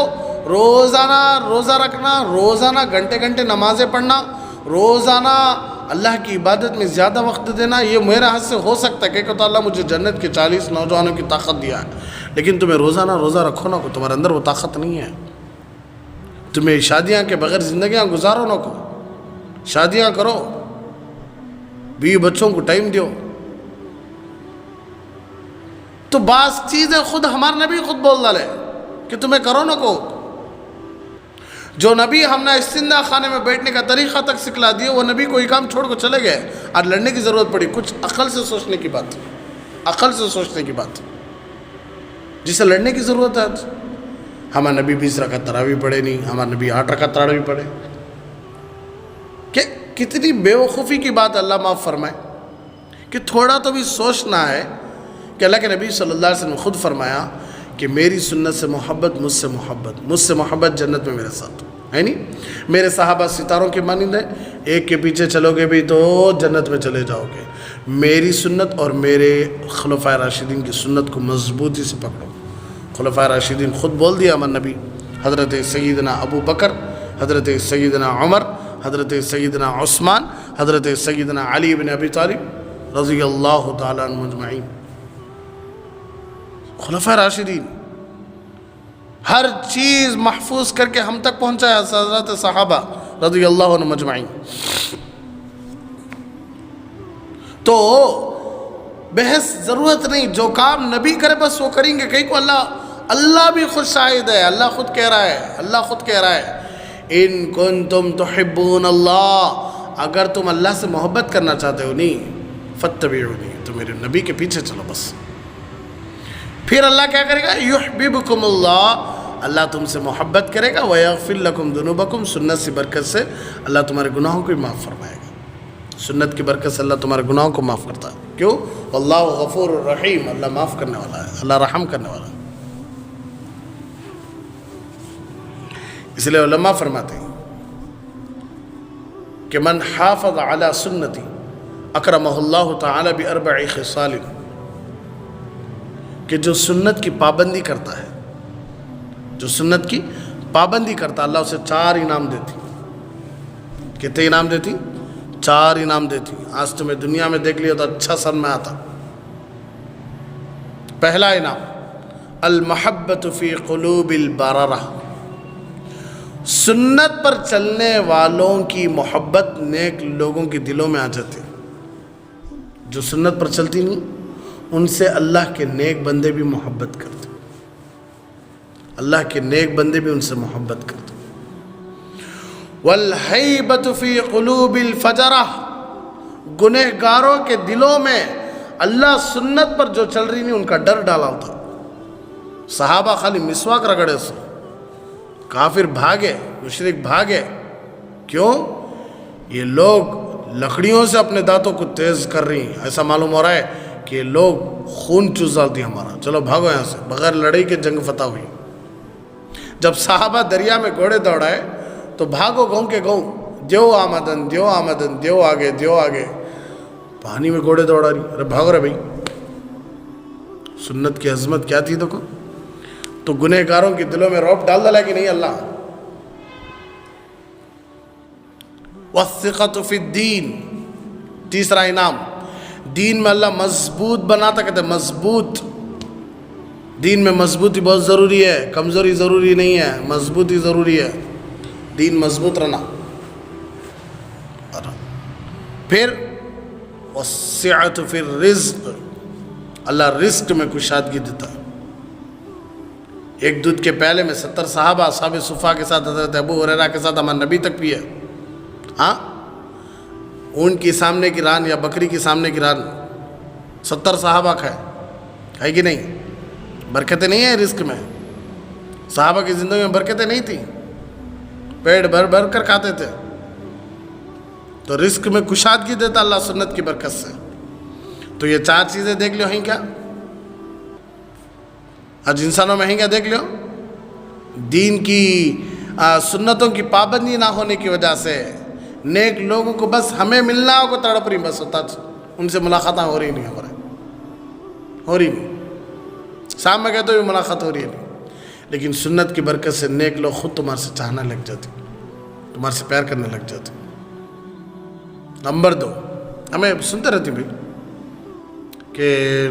روزانہ روزہ رکھنا، روزانہ گھنٹے گھنٹے نمازیں پڑھنا، روزانہ اللہ کی عبادت میں زیادہ وقت دینا، یہ میرے ہاتھ سے ہو سکتا ہے کہ اللہ مجھے جنت کے 40 نوجوانوں کی طاقت دیا ہے، لیکن تمہیں روزانہ روزہ رکھو نا کو، تمہارے اندر وہ طاقت نہیں ہے. تمہیں شادیاں کے بغیر زندگیاں گزارو نا کو، شادیاں کرو، بیوی بچوں کو ٹائم دیو. تو بعض چیزیں خود ہمارے نبی خود بول ڈالے کہ تمہیں کرو نا کو. جو نبی ہم نے استنجا خانے میں بیٹھنے کا طریقہ تک سکھلا دیے، وہ نبی کوئی کام چھوڑ کو چلے گئے اور لڑنے کی ضرورت پڑی. کچھ عقل سے سوچنے کی بات، جسے لڑنے کی ضرورت ہے. ہمارے نبی 20 رکعت تراویح پڑھے نہیں، ہمارے نبی 8 رکعت تراویح پڑھے. کہ کتنی بیوقوفی کی بات، اللہ معاف فرمائے. کہ تھوڑا تو بھی سوچنا ہے کہ اللہ کے نبی صلی اللہ علیہ وسلم نے خود فرمایا کہ میری سنت سے محبت، مجھ سے محبت جنت میں میرے ساتھ ہے. نہیں میرے صحابہ ستاروں کے مانند ہیں، ایک کے پیچھے چلو گے بھی تو جنت میں چلے جاؤ گے. میری سنت اور میرے خلفائے راشدین کی سنت کو مضبوطی سے پکڑو. خلفائے راشدین خود بول دیا ہمارے نبی، حضرت سیدنا ابو بکر، حضرت سیدنا عمر، حضرت سیدنا عثمان، حضرت سیدنا علی بن ابی طالب رضی اللہ تعالیٰ عنہ مجمعین. خلفائے راشدین ہر چیز محفوظ کر کے ہم تک پہنچایا، حضرت صحابہ رضی اللہ عنہ مجمعین. تو بحث ضرورت نہیں، جو کام نبی کرے بس وہ کریں گے. کہیں کو اللہ بھی خود شاہد ہے، اللہ خود کہہ رہا ہے ان کنتم تحبون اللہ، اگر تم اللہ سے محبت کرنا چاہتے ہو نہیں فاتبعونی، تو میرے نبی کے پیچھے چلو بس. پھر اللہ کیا کرے گا؟ یحببکم اللہ تم سے محبت کرے گا، ویغفر لکم ذنوبکم، سنت سے برکت سے اللہ تمہارے گناہوں کو بھی معاف فرمائے گا. سنت کی برکت سے اللہ تمہارے گناہوں کو معاف کرتا ہے. کیوں؟ اللہ غفور الرحیم، اللہ معاف کرنے والا ہے، اللہ رحم کرنے والا ہے. اس لیے علماء فرماتے ہیں کہ من حافظ علی سنتی اکرمہ اللہ تعالی باربع خصال، کہ جو سنت کی پابندی کرتا ہے، جو سنت کی پابندی کرتا، اللہ اسے 4 انعام دیتی۔ کتنے انعام دیتی؟ 4 انعام دیتی۔ آج تمہیں دنیا میں دیکھ لیا تو اچھا سن میں آتا۔ پہلا انعام المحبت فی قلوب البررہ، سنت پر چلنے والوں کی محبت نیک لوگوں کے دلوں میں آ جاتی۔ جو سنت پر چلتی نہیں ان سے اللہ کے نیک بندے بھی محبت کرتے، اللہ کے نیک بندے بھی ان سے محبت کرتے۔ والہیبۃ فی قلوب الفجرہ، گنہگاروں کے دلوں میں اللہ سنت پر جو چل رہی نہیں ان کا ڈر ڈالا ہوتا۔ صحابہ خالی مسواک رگڑے سو، کافر بھاگے، مشرک بھاگے، کیوں؟ یہ لوگ لکڑیوں سے اپنے دانتوں کو تیز کر رہی ہیں، ایسا معلوم ہو رہا ہے کہ یہ لوگ خون چوس ڈالتی ہمارا، چلو بھاگو یہاں سے۔ بغیر لڑائی کے جنگ فتح ہوئی۔ جب صحابہ دریا میں گھوڑے دوڑائے تو بھاگو گاؤں کے گاؤں، دیو آمدن دیو آمدن، دیو آگے دیو آگے، پانی میں گھوڑے دوڑا رہی، ارے بھاگو رہے بھائی۔ سنت کی عظمت کیا تھی دیکھو۔ تو گنہگاروں کے دلوں میں رعب ڈال ڈالا کہ نہیں اللہ۔ والثقۃ فی الدین، تیسرا انعام، دین میں اللہ مضبوط بناتا، کہتے ہیں مضبوط۔ دین میں مضبوطی بہت ضروری ہے، کمزوری ضروری نہیں ہے، مضبوطی ضروری ہے، دین مضبوط رہنا۔ پھر والسعۃ فی الرزق، اللہ رزق میں کشادگی دیتا ہے۔ ایک دودھ کے پیالے میں 70 صحابہ اصحاب صفا کے ساتھ، حضرت ابو ہریرہ کے ساتھ ہمارے نبی تک پیے۔ ہاں، اونٹ کی سامنے کی ران یا بکری کی سامنے کی ران 70 صحابہ کھائے، ہے کہ نہیں؟ برکتیں نہیں ہیں رزق میں؟ صحابہ کی زندگی میں برکتیں نہیں تھیں، پیٹ بھر بھر کر کھاتے تھے۔ تو رزق میں کشادگی دیتا اللہ سنت کی برکت سے۔ تو یہ 4 چیزیں دیکھ لو ہیں کیا؟ آج انسانوں میں ہیں کیا؟ دیکھ لو، دین کی سنتوں کی پابندی نہ ہونے کی وجہ سے نیک لوگوں کو بس ہمیں ملنا ہو کو تڑپ رہی، بس ہوتا ان سے ملاقاتیں ہو رہی نہیں، ہو رہی نہیں، شام میں کہتے ہوئے ملاقات ہو رہی ہے نہیں۔ لیکن سنت کی برکت سے نیک لوگ خود تمہارے سے چاہنا لگ جاتے، تمہارے سے پیار کرنے لگ جاتے۔ نمبر 2، ہمیں سنتے رہتی بھائی کہ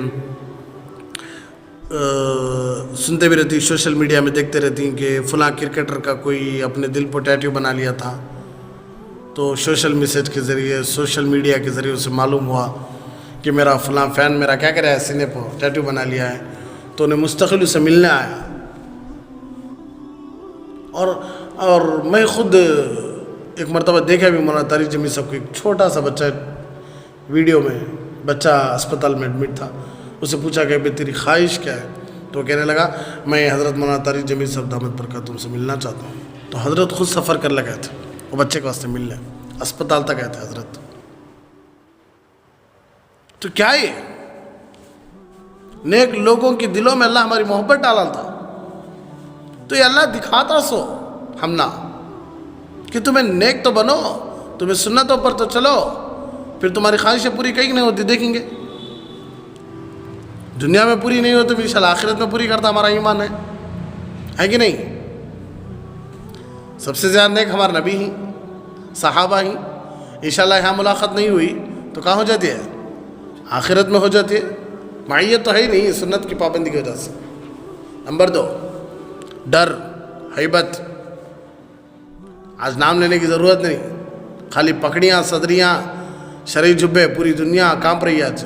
سنتے بھی رہتی، سوشل میڈیا میں دیکھتے رہتی ہیں کہ فلاں کرکٹر کا کوئی اپنے دل پر ٹیٹو بنا لیا تھا، تو سوشل میسیج کے ذریعے، سوشل میڈیا کے ذریعے اسے معلوم ہوا کہ میرا فلاں فین میرا کیا کرا ہے، سینے پر ٹیٹو بنا لیا ہے، تو انہیں مستقل اسے ملنے آیا۔ اور میں خود ایک مرتبہ دیکھا بھی مولانا طارق جمیل صاحب کو، ایک چھوٹا سا بچہ ویڈیو میں، بچہ اسپتال میں ایڈمٹ تھا، اسے پوچھا کہ بھئی تیری خواہش کیا ہے؟ تو وہ کہنے لگا میں حضرت مولانا طارق جمیل صاحب دامت برکاتہم سے ملنا چاہتا ہوں۔ تو حضرت خود سفر کر لگے تھے وہ بچے کے واسطے ملنے، اسپتال تک گئے تھے حضرت۔ تو کیا یہ نیک لوگوں کے دلوں میں اللہ ہماری محبت ڈالا تھا، تو یہ اللہ دکھاتا سو ہم نہ کہ تمہیں نیک تو بنو، تمہیں سنتوں پر تو چلو، پھر تمہاری خواہشیں پوری کہیں نہیں ہوتی، دیکھیں گے دنیا میں پوری نہیں ہوتی، انشاءاللہ آخرت میں پوری کرتا ہمارا ایمان ہے کہ نہیں؟ سب سے زیادہ نیک ہمارے نبی ہی، صحابہ ہی، انشاءاللہ یہاں ملاقات نہیں ہوئی تو کہاں ہو جاتی ہے؟ آخرت میں ہو جاتی ہے۔ معیت تو ہے ہی نہیں سنت کی پابندی کی وجہ سے۔ نمبر 2، ڈر، ہیبت۔ آج نام لینے کی ضرورت نہیں، خالی پکڑیاں، صدریاں، شرعی جبے، پوری دنیا کانپ رہی ہے، آج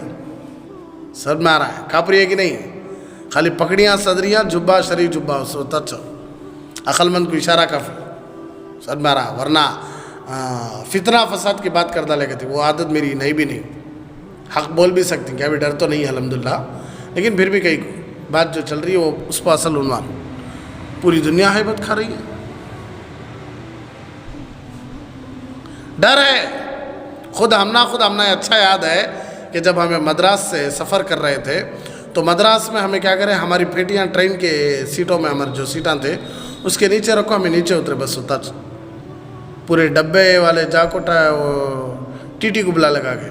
سر میں آ رہا ہے، کانپ رہی ہے کہ نہیں؟ خالی پکڑیاں، صدریاں، جبہ، شرعی جبہ، اس وقت اچھا عقل مند کو اشارہ کافی، سر میں آ رہا، ورنہ فتنہ فساد کی بات کردہ لے گئے تھے، وہ عادت میری نہیں بھی نہیں۔ حق بول بھی سکتے ہیں کہ ابھی ڈر تو نہیں ہے الحمدللہ، لیکن پھر بھی کئی بات جو چل رہی ہے وہ اس پر اصل عنوان، پوری دنیا ہیبت کھا رہی ہے، ڈر ہے۔ خود ہمنا اچھا یاد ہے کہ جب ہمیں مدراس سے سفر کر رہے تھے تو مدراس میں ہمیں کیا کریں، ہماری پھیٹیاں ٹرین کے سیٹوں میں، ہمارے جو سیٹاں تھے اس کے نیچے رکھو، ہمیں نیچے اترے بس ہوتا، پورے ڈبے والے جاکوٹا وہ ٹی ٹی کو بلا لگا گئے،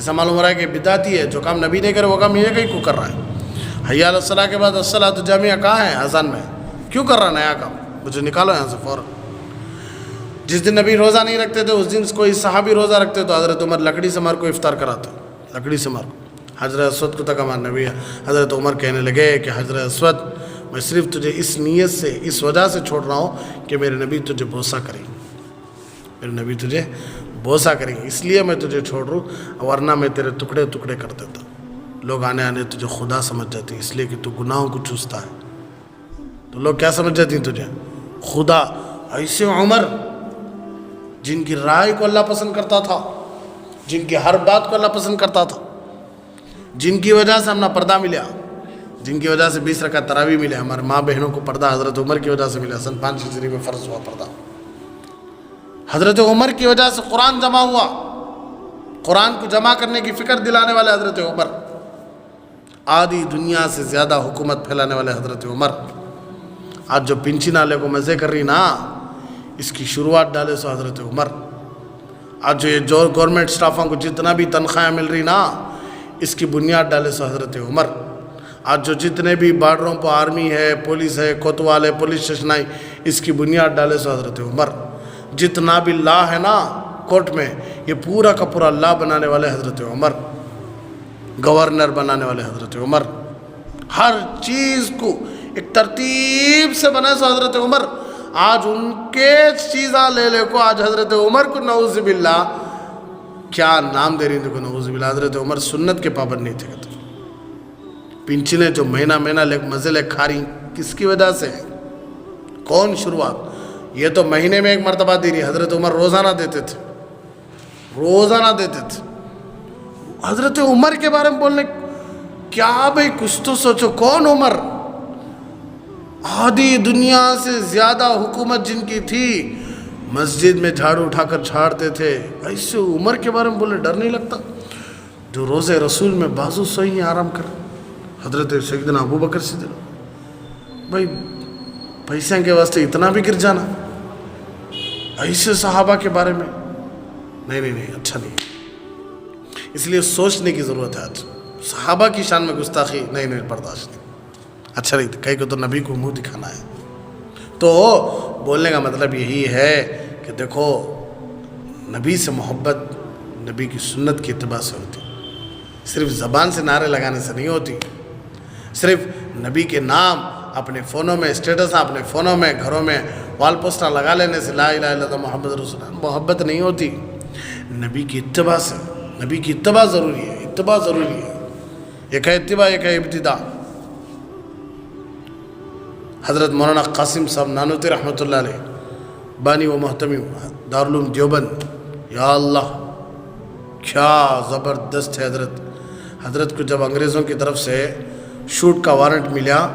ایسا معلوم ہو رہا ہے کہ بدعتی ہے، جو کام نبی نے کرے وہ کام یہ کہیں کو کر رہا ہے۔ حی علی الصلاۃ کے بعد الصلاۃ جامعہ کہاں ہے اذان میں؟ کیوں کر رہا نیا کام؟ مجھے نکالو یہاں سے فوراً۔ جس دن نبی روزہ نہیں رکھتے تھے اس دن کوئی صحابی روزہ رکھتے تو حضرت عمر لکڑی سے مار کو افطار کراتے، لکڑی سے مار کو۔ حضرت اسود کو تک ہمارے نبی حضرت عمر کہنے لگے کہ حضرت اسود میں صرف تجھے اس نیت سے، اس وجہ سے چھوڑ رہا ہوں کہ میرے نبی تجھے بوسہ کریں، میرے نبی تجھے بوسہ کریں، اس لیے میں تجھے چھوڑ رہا ہوں، ورنہ میں تیرے ٹکڑے ٹکڑے کر دیتا۔ لوگ آنے تجھے خدا سمجھ جاتے ہیں اس لیے کہ تو گناہوں کو چوستا ہے، تو لوگ کیا سمجھ جاتی ہیں تجھے؟ خدا۔ ایسے عمر جن کی رائے کو اللہ پسند کرتا تھا، جن کی ہر بات کو اللہ پسند کرتا تھا، جن کی وجہ سے ہم نے پردہ ملا، جن کی وجہ سے 20 رکعت تراویح ملے، ہمارے ماں بہنوں کو پردہ حضرت عمر کی وجہ سے ملا، سن 5 ہجری میں فرض ہوا پردہ، حضرت عمر کی وجہ سے قرآن جمع ہوا، قرآن کو جمع کرنے کی فکر دلانے والے حضرت عمر، آدھی دنیا سے زیادہ حکومت پھیلانے والے حضرت عمر۔ آج جو پنچی نالے کو مزے کر رہی نا، اس کی شروعات ڈالے سو حضرت عمر۔ آج جو گورنمنٹ سٹافوں کو جتنا بھی تنخواہیں مل رہی نا، اس کی بنیاد ڈالے سو حضرت عمر۔ آج جو جتنے بھی بارڈروں پہ آرمی ہے، پولیس ہے، کوتوال ہے، پولیس اسٹیشن ہے، اس کی بنیاد ڈالے سو حضرت عمر۔ جتنا بھی لا ہے نا کورٹ میں، یہ پورا کا پورا لا بنانے والے حضرت عمر، گورنر بنانے والے حضرت عمر، ہر چیز کو ایک ترتیب سے بنا سو حضرت عمر۔ آج ان کے چیزاں لے لے کو آج حضرت عمر کو نعوذ باللہ کیا نام دے رہی تھی کو نعوذ باللہ۔ حضرت عمر سنت کے پابند نہیں تھے، کہتے پنچنے جو مہینہ لے مزے لے کھا رہی، کس کی وجہ سے؟ کون شروعات؟ یہ تو مہینے میں ایک مرتبہ دی رہی، حضرت عمر روزانہ دیتے تھے، روزانہ دیتے تھے۔ حضرت عمر کے بارے میں بولنے کیا بھئی، کچھ تو سوچو، کون عمر؟ آدھی دنیا سے زیادہ حکومت جن کی تھی، مسجد میں جھاڑو اٹھا کر جھاڑتے تھے، ایسے عمر کے بارے میں بولے ڈر نہیں لگتا؟ جو روزے رسول میں بازو سوئی آرام کر، حضرت سیدنا ابو بکر صدیق، بھائی پیسے کے واسطے اتنا بھی گر جانا، ایسے صحابہ کے بارے میں نہیں، اچھا نہیں۔ اس لیے سوچنے کی ضرورت ہے، آج صحابہ کی شان میں گستاخی نہیں، برداشت نہیں، اچھا نہیں، کہیں کو تو نبی کو منہ دکھانا ہے۔ تو بولنے کا مطلب یہی ہے کہ دیکھو، نبی سے محبت نبی کی سنت کی اتباع سے ہوتی، صرف زبان سے نعرے لگانے سے نہیں ہوتی، صرف نبی کے نام اپنے فونوں میں، اسٹیٹس اپنے فونوں میں، گھروں میں وال پوسٹر لگا لینے سے لا الہ الا اللہ محمد رسول اللہ محبت نہیں ہوتی۔ نبی کی اتباع سے، نبی کی اتباع ضروری ہے، اتباع ضروری ہے۔ ایک ہے اتباع، ایک ہے ابتداء۔ حضرت مولانا قاسم صاحب نانوتی رحمۃ اللہ علیہ، بانی و محتمی دارالعلوم دیوبند، یا اللہ کیا زبردست ہے حضرت کو جب انگریزوں کی طرف سے شوٹ کا وارنٹ ملا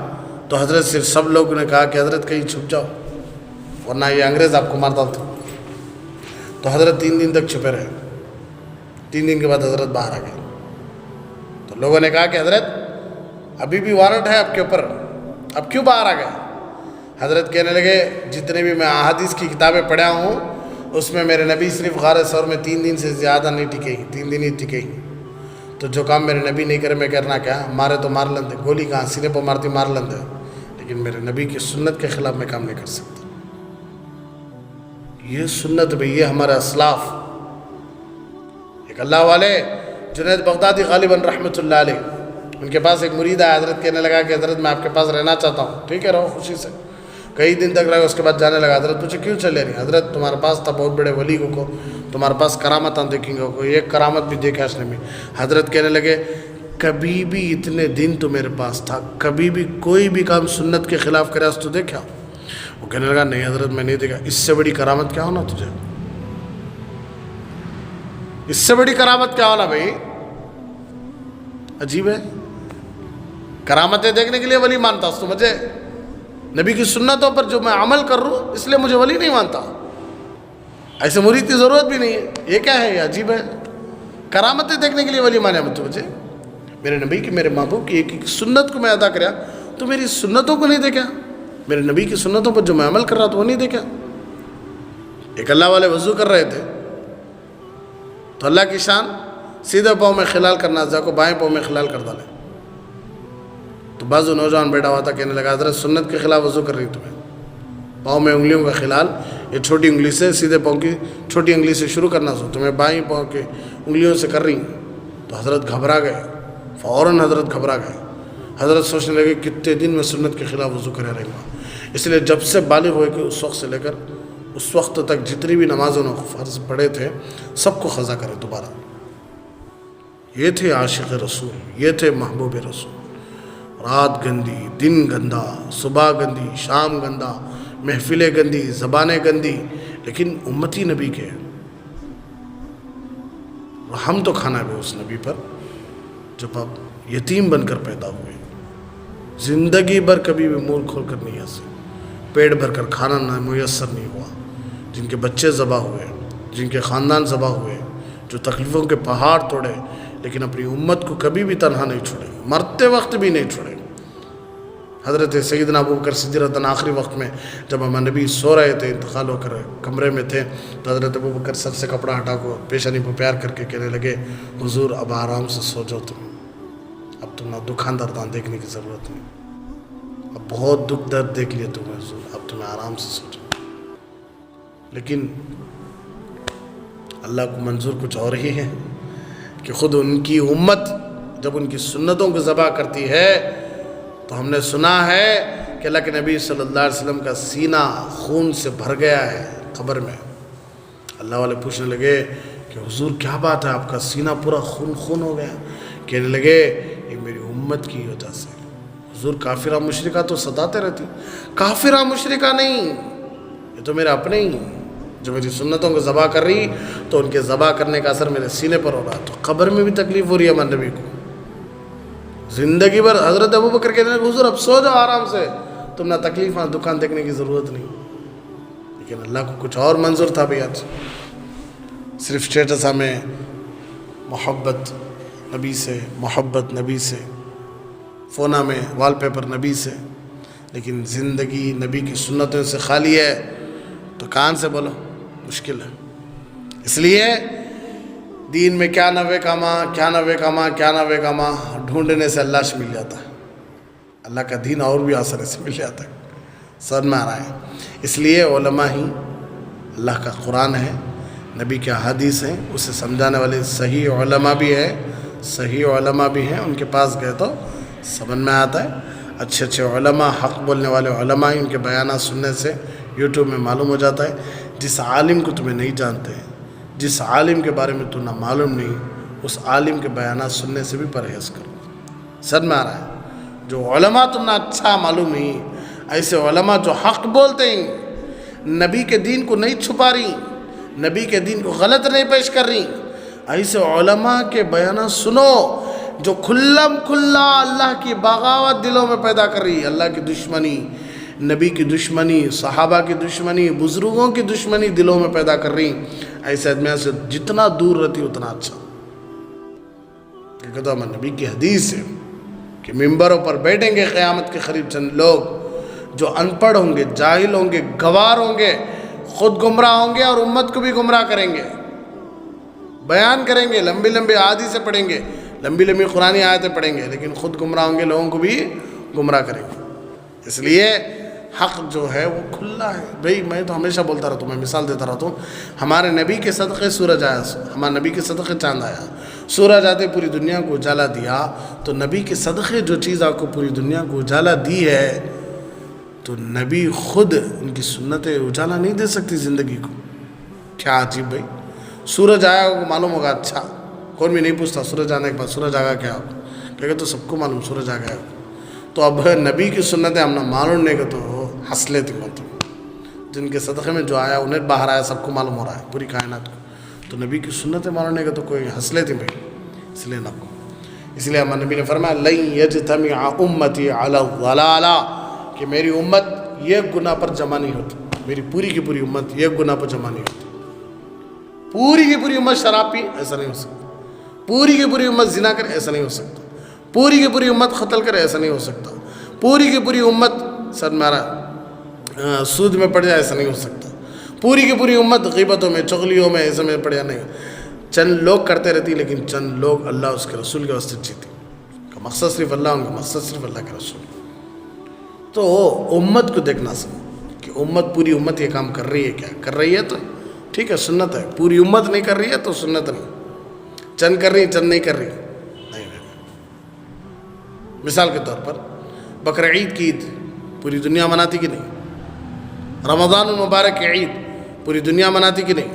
تو حضرت سے سب لوگوں نے کہا کہ حضرت کہیں چھپ جاؤ ورنہ یہ انگریز آپ کو مار ڈالتے، تو حضرت 3 دن تک چھپے رہے۔ 3 دن کے بعد حضرت باہر آ گئے، تو لوگوں نے کہا کہ حضرت ابھی بھی وارنٹ ہے آپ کے اوپر، اب کیوں باہر آ گئے؟ حضرت کہنے لگے جتنے بھی میں احادیث کی کتابیں پڑھا ہوں اس میں میرے نبی صرف غار ثور میں 3 دن سے زیادہ نہیں ٹکے، 3 دن ہی ٹکے، تو جو کام میرے نبی نہیں کرے میں کرنا کیا؟ مارے تو مار لندے، گولی کہاں سینے پہ مارتی مار لندے، لیکن میرے نبی کی سنت کے خلاف میں کام نہیں کر سکتا۔ یہ سنت بھی، یہ ہمارے اسلاف، ایک اللہ والے جنید بغدادی غالباً رحمۃ اللہ علیہ، ان کے پاس ایک مرید آیا، حضرت کہنے لگا کہ حضرت میں آپ کے پاس رہنا چاہتا ہوں۔ ٹھیک ہے رہو خوشی سے، کئی دن تک رہے، اس کے بعد جانے لگا، حضرت تجھے کیوں چلے رہی؟ حضرت تمہارے پاس تھا بہت بڑے ولی کو تمہارے پاس کرامت دیکھیں گے، کوئی ایک کرامت بھی دیکھا اس نے بھی۔ حضرت کہنے لگے کبھی بھی اتنے دن تو میرے پاس تھا، کبھی بھی کوئی بھی کام سنت کے خلاف کرے تو دیکھا؟ وہ کہنے لگا نہیں حضرت میں نہیں دیکھا۔ اس سے بڑی کرامت کیا ہونا تجھے؟ اس سے بڑی کرامت کیا ہونا بھائی؟ عجیب ہے، کرامتیں دیکھنے کے لیے ولی مانتا تو مجھے نبی کی سنتوں پر جو میں عمل کر رہا ہوں اس لیے مجھے ولی نہیں مانتا، ایسے مرید کی ضرورت بھی نہیں ہے۔ یہ کیا ہے؟ یہ عجیب ہے، کرامتیں دیکھنے کے لیے ولی مانے مجھے؟ میرے نبی کی، میرے محبوب کی ایک ایک سنت کو میں ادا کریا تو میری سنتوں کو نہیں دیکھا، میرے نبی کی سنتوں پر جو میں عمل کر رہا تھا وہ نہیں دیکھا۔ ایک اللہ والے وضو کر رہے تھے تو اللہ کی شان سیدھے پاؤں میں خلال کرنا جا کو بائیں پاؤں میں خلال کر ڈالے. تو بعض نوجوان بیٹھا ہوا تھا, کہنے لگا حضرت سنت کے خلاف وضو کر رہی تمہیں. پاؤں میں انگلیوں کا خلال یہ چھوٹی انگلی سے, سیدھے پاؤں کی چھوٹی انگلی سے شروع کرنا تمہیں بائیں پاؤں کی انگلیوں سے کر رہی. تو حضرت گھبرا گئے, فوراً حضرت گھبرا گئے. حضرت سوچنے لگے کتنے دن میں سنت کے خلاف وضو کرے رہے گا. اس لیے جب سے بالغ ہوئے کہ اس وقت سے لے کر اس وقت تک جتنی بھی نمازوں نے فرض پڑھے تھے سب کو قضا کرے دوبارہ. یہ تھے عاشق رسول, یہ تھے محبوب رسول. رات گندی, دن گندا, صبح گندی, شام گندا, محفلیں گندی, زبانیں گندی, لیکن امتی نبی کے. ہم تو کھانا بھی اس نبی پر جب آپ یتیم بن کر پیدا ہوئے, زندگی بھر کبھی بھی منہ کھول کر نہیں ہنسے, پیٹ بھر کر کھانا نہ میسر نہیں ہوا, جن کے بچے ذبح ہوئے, جن کے خاندان ذبح ہوئے, جو تکلیفوں کے پہاڑ توڑے, لیکن اپنی امت کو کبھی بھی تنہا نہیں چھوڑے, مرتے وقت بھی نہیں چھوڑے. حضرت سیدنا ابوبکر صدیق رضی اللہ عنہ آخری وقت میں جب ہمارے نبی سو رہے تھے, انتقال ہو کر کمرے میں تھے, تو حضرت ابوبکر سر سے کپڑا ہٹا کو پیشانی پر پیار کر کے کہنے لگے حضور اب آرام سے سو جاؤ تم, اب تم نہ دکھان دردان دیکھنے کی ضرورت نہیں, اب بہت دکھ درد دیکھ لیے تمہیں حضور, اب تمہیں آرام سے سو جاؤ. لیکن اللہ کو منظور کچھ اور ہی ہے کہ خود ان کی امت جب ان کی سنتوں کو ذبح کرتی ہے تو ہم نے سنا ہے کہ اللہ کے نبی صلی اللہ علیہ وسلم کا سینہ خون سے بھر گیا ہے قبر میں. اللہ والے پوچھنے لگے کہ حضور کیا بات ہے, آپ کا سینہ پورا خون خون ہو گیا. کہنے لگے یہ میری امت کی وجہ سے. حضور کافرہ مشرکہ تو ستاتے رہتی, کافرہ مشرکہ نہیں, یہ تو میرے اپنے ہی جو میری سنتوں کو ذبح کر رہی, تو ان کے ذبح کرنے کا اثر میرے سینے پر ہو رہا. تو قبر میں بھی تکلیف ہو رہی ہے ہمارے نبی کو, زندگی بھر. حضرت ابوبکر کہتے ہیں حضور اب سو جاؤ آرام سے, تم نہ تکلیف نہ دکان دیکھنے کی ضرورت نہیں. لیکن اللہ کو کچھ اور منظور تھا بھائی. آج صرف اسٹیٹس ہمیں محبت نبی سے, محبت نبی سے, فونا میں وال پیپر نبی سے, لیکن زندگی نبی کی سنتوں سے خالی ہے تو کان سے بولو مشکل ہے. اس لیے دین میں کیا نوے کاما, کیا نوے کاما, کیا نوے کاما ڈھونڈنے سے اللہ سے مل جاتا ہے. اللہ کا دین اور بھی آسانی سے مل جاتا ہے, سمجھ میں آ رہا ہے. اس لیے علماء ہی اللہ کا قرآن ہے, نبی کے احادیث ہیں, اسے سمجھانے والے صحیح علماء بھی ہیں, صحیح علماء بھی ہیں. ان کے پاس گئے تو سمجھ میں آتا ہے. اچھے اچھے علماء, حق بولنے والے علماء ہی, ان کے بیانات سننے سے یوٹیوب میں معلوم ہو جاتا ہے. جس عالم کو تمہیں نہیں جانتے, جس عالم کے بارے میں تمہیں معلوم نہیں, اس عالم کے بیانات سننے سے بھی پرہیز کرو. سمجھ میں آ رہا ہے. جو علماء تمہیں اچھا معلوم نہیں, ایسے علماء جو حق بولتے ہیں, نبی کے دین کو نہیں چھپا رہی, نبی کے دین کو غلط نہیں پیش کر رہی, ایسے علماء کے بیانات سنو جو کھلم کھلا اللہ کی بغاوت دلوں میں پیدا کر رہی, اللہ کی دشمنی, نبی کی دشمنی, صحابہ کی دشمنی, بزرگوں کی دشمنی دلوں میں پیدا کر رہی. ایسے آدمی سے جتنا دور رہتی اتنا اچھا. کہتا ہمارے نبی کی حدیث ہے کہ ممبروں پر بیٹھیں گے قیامت کے قریب چند لوگ جو ان پڑھ ہوں گے, جاہل ہوں گے, گوار ہوں گے, خود گمراہ ہوں گے اور امت کو بھی گمراہ کریں گے. بیان کریں گے, لمبی لمبی احادیثیں پڑھیں گے, لمبی لمبی قرآنی آیتیں پڑھیں گے, لیکن خود گمراہ ہوں گے, لوگوں کو بھی گمراہ کریں گے. اس لیے حق جو ہے وہ کھلا ہے. بھئی میں تو ہمیشہ بولتا رہتا ہوں, میں مثال دیتا رہتا ہوں. ہمارے نبی کے صدقے سورج آیا, ہمارے نبی کے صدقے چاند آیا, سورج آتے پوری دنیا کو اجالا دیا. تو نبی کے صدقے جو چیز آپ کو پوری دنیا کو اجالا دی ہے, تو نبی خود ان کی سنتیں اجالا نہیں دے سکتی زندگی کو. کیا عجیب بھائی. سورج آیا کو معلوم ہوگا, اچھا کون بھی نہیں پوچھتا سورج آنے کے بعد سورج آگا کیا ہوگا, کہتے تو سب کو معلوم سورج آ گیا. تو اب نبی کی سنتیں ہم نہ معلوم نہیں کہ تو ہنس لیتی ہوں. تو جن کے صدقے میں جو آیا انہیں باہر آیا, سب کو معلوم ہو رہا ہے پوری کائنات کو. تو نبی کی سنتیں معلوم نہیں کہ تو کوئی ہنس لیتی بھائی. اس لیے نہ کو, اس لیے ہمارے نبی نے فرمایا لن یجتمع امتی علی الضلالہ, کہ میری امت یہ گناہ پر جمع نہیں ہوتی, میری پوری کی پوری امت یہ گناہ پر جمع نہیں ہوتی. پوری کی پوری امت شراب پی, ایسا نہیں ہو سکتا. پوری کی پوری امت زنا کرے, ایسا نہیں ہو سکتا. پوری کی پوری امت قتل کرے, ایسا نہیں ہو سکتا. پوری کی پوری امت سر مارا سود میں پڑ جائے, ایسا نہیں ہو سکتا. پوری کی پوری امت غیبتوں میں, چغلیوں میں, ایسے میں پڑ جائے نہیں. چند لوگ کرتے رہتی ہیں، لیکن چند لوگ اللہ اس کے رسول کے واسطے جیتے، کا مقصد صرف اللہ، ان کا مقصد صرف اللہ کے رسول۔ تو امت کو دیکھنا سب کہ امت، پوری امت یہ کام کر رہی ہے، کیا کر رہی ہے تو ٹھیک ہے، سنت ہے۔ پوری امت نہیں کر رہی ہے تو سنت نہیں، چند کر رہی، چند نہیں کر رہی، نہیں۔ مثال کے طور پر بقرعید کی عید پوری دنیا مناتی کہ نہیں؟ رمضان المبارک کی عید پوری دنیا مناتی کہ نہیں؟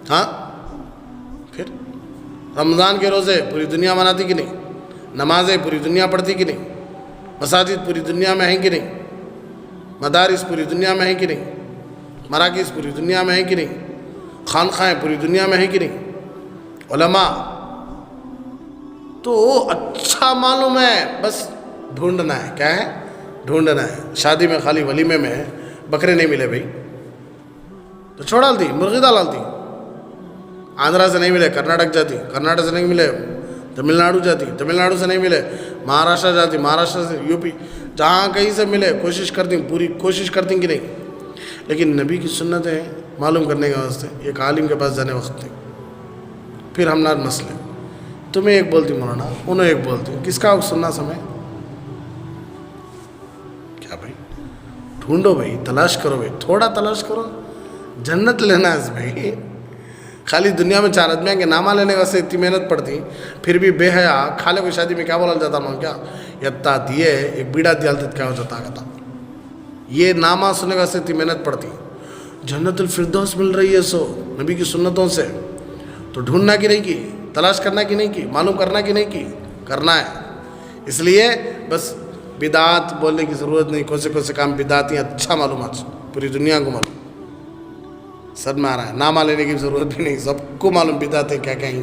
ہاں، پھر رمضان کے روزے پوری دنیا مناتی کہ نہیں؟ نمازیں پوری دنیا پڑھتی کہ نہیں؟ مساجد پوری دنیا میں ہیں کہ نہیں؟ مدارس پوری دنیا میں ہیں کہ نہیں؟ مراکز پوری دنیا میں ہیں کہ نہیں؟ خانقاہیں پوری دنیا میں ہیں کہ نہیں؟ علماء، تو اچھا معلوم ہے، بس ڈھونڈنا ہے، کیا ہے؟ ڈھونڈنا ہے۔ شادی میں خالی ولیمے میں بکرے نہیں ملے بھائی تو چھوڑا دی، مرغی دال دی، آندھرا سے نہیں ملے کرناٹک جاتی، کرناٹک سے نہیں ملے تمل ناڈو جاتی، تمل ناڈو سے نہیں ملے مہاراشٹر جاتی، مہاراشٹر سے یو پی، جہاں کہیں سے ملے کوشش کرتی، پوری کوشش کرتی کہ نہیں؟ لیکن نبی کی سنتیں معلوم کرنے کے واسطے ایک عالم کے پاس جانے وقت نہیں۔ پھر ہم نات مسئلے، تمہیں ایک بولتی مولانا، انہیں ایک بولتی، کس کا سننا سمے؟ کیا بھائی؟ ڈھونڈو بھائی، تلاش کرو بھائی، تھوڑا تلاش کرو، جنت لینا ہے بھائی۔ خالی دنیا میں 4 آدمیاں کے نامہ لینے واسطے اتنی محنت پڑتی، پھر بھی بے حیا کھالے کو شادی میں کیا بولا جاتا نا، کیا یتا دیے ایک بیڑا دیالت کیا ہو جاتا کہتا، یہ نامہ سننے واسطے اتنی محنت پڑتی، جنت الفردوس مل رہی ہے سو نبی کی سنتوں سے، تو ڈھونڈنا کی نہیں کی، تلاش کرنا کی نہیں کی، معلوم کرنا کی نہیں کی، کرنا ہے۔ اس لیے بس بدعات بولنے کی ضرورت نہیں، کون سے کام بدعاتی ہیں اچھا معلومات پوری دنیا کو معلوم، سب میں آ رہا ہے، نامہ لینے کی ضرورت بھی نہیں، سب کو معلوم بدعتیں کیا کہیں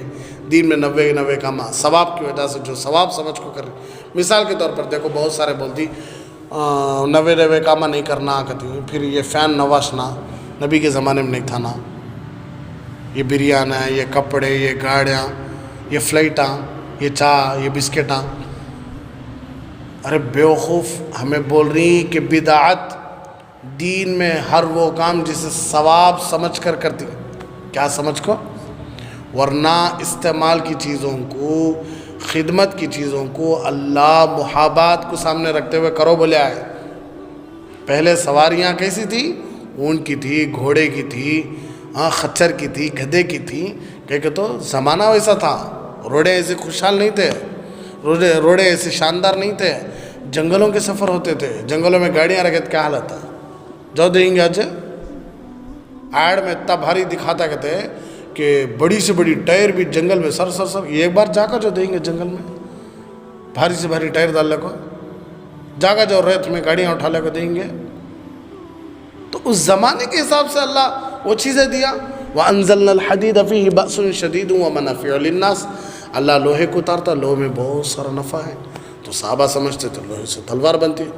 دین میں 90 کام ثواب کی وجہ سے، جو ثواب سمجھ کو کر رہے۔ مثال کے طور پر دیکھو، بہت سارے بولتی 90 کام نہیں کرنا کہتی، پھر یہ فین نواشنا نبی کے زمانے میں نہیں تھا نا، یہ بریان ہے، یہ کپڑے، یہ گاڑیاں، یہ فلائٹاں، یہ چاہ، یہ بسکٹاں، ارے بیوقوف، ہمیں بول رہی کہ بدعت دین میں ہر وہ کام جسے ثواب سمجھ کر کرتی، کیا سمجھ کو، ورنہ استعمال کی چیزوں کو، خدمت کی چیزوں کو اللہ محابات کو سامنے رکھتے ہوئے کرو بولے آئے۔ پہلے سواریاں کیسی تھی؟ اونٹ کی تھی، گھوڑے کی تھی، خچر کی تھی، گدھے کی تھی، کہ تو زمانہ ویسا تھا، روڑے ایسے خوشحال نہیں تھے، روڑے ایسے شاندار نہیں تھے، جنگلوں کے سفر ہوتے تھے، جنگلوں میں گاڑیاں رکھے، کیا حالت ہے؟ جو دیں گے آج ایڈ میں اتنا بھاری دکھاتا کہتے ہیں کہ بڑی سے بڑی ٹائر بھی جنگل میں سر یہ ایک بار جا کر جو دیں گے جنگل میں بھاری سے بھاری ٹائر ڈالنے کو، جا کر جو ریت میں گاڑیاں اٹھا لے کو دیں گے، تو اس زمانے کے حساب سے اللہ وہ چیزیں دیا۔ وَأَنزَلْنَا الْحَدِيدَ فِيهِ بَأْسٌ شَدِيدٌ وَمَنَافِعُ لِلنَّاسِ، اللہ لوہے کو اتارتا، لوہے میں بہت سارا نفع ہے، تو صحابہ سمجھتے تو لوہے سے تلوار بنتی ہے،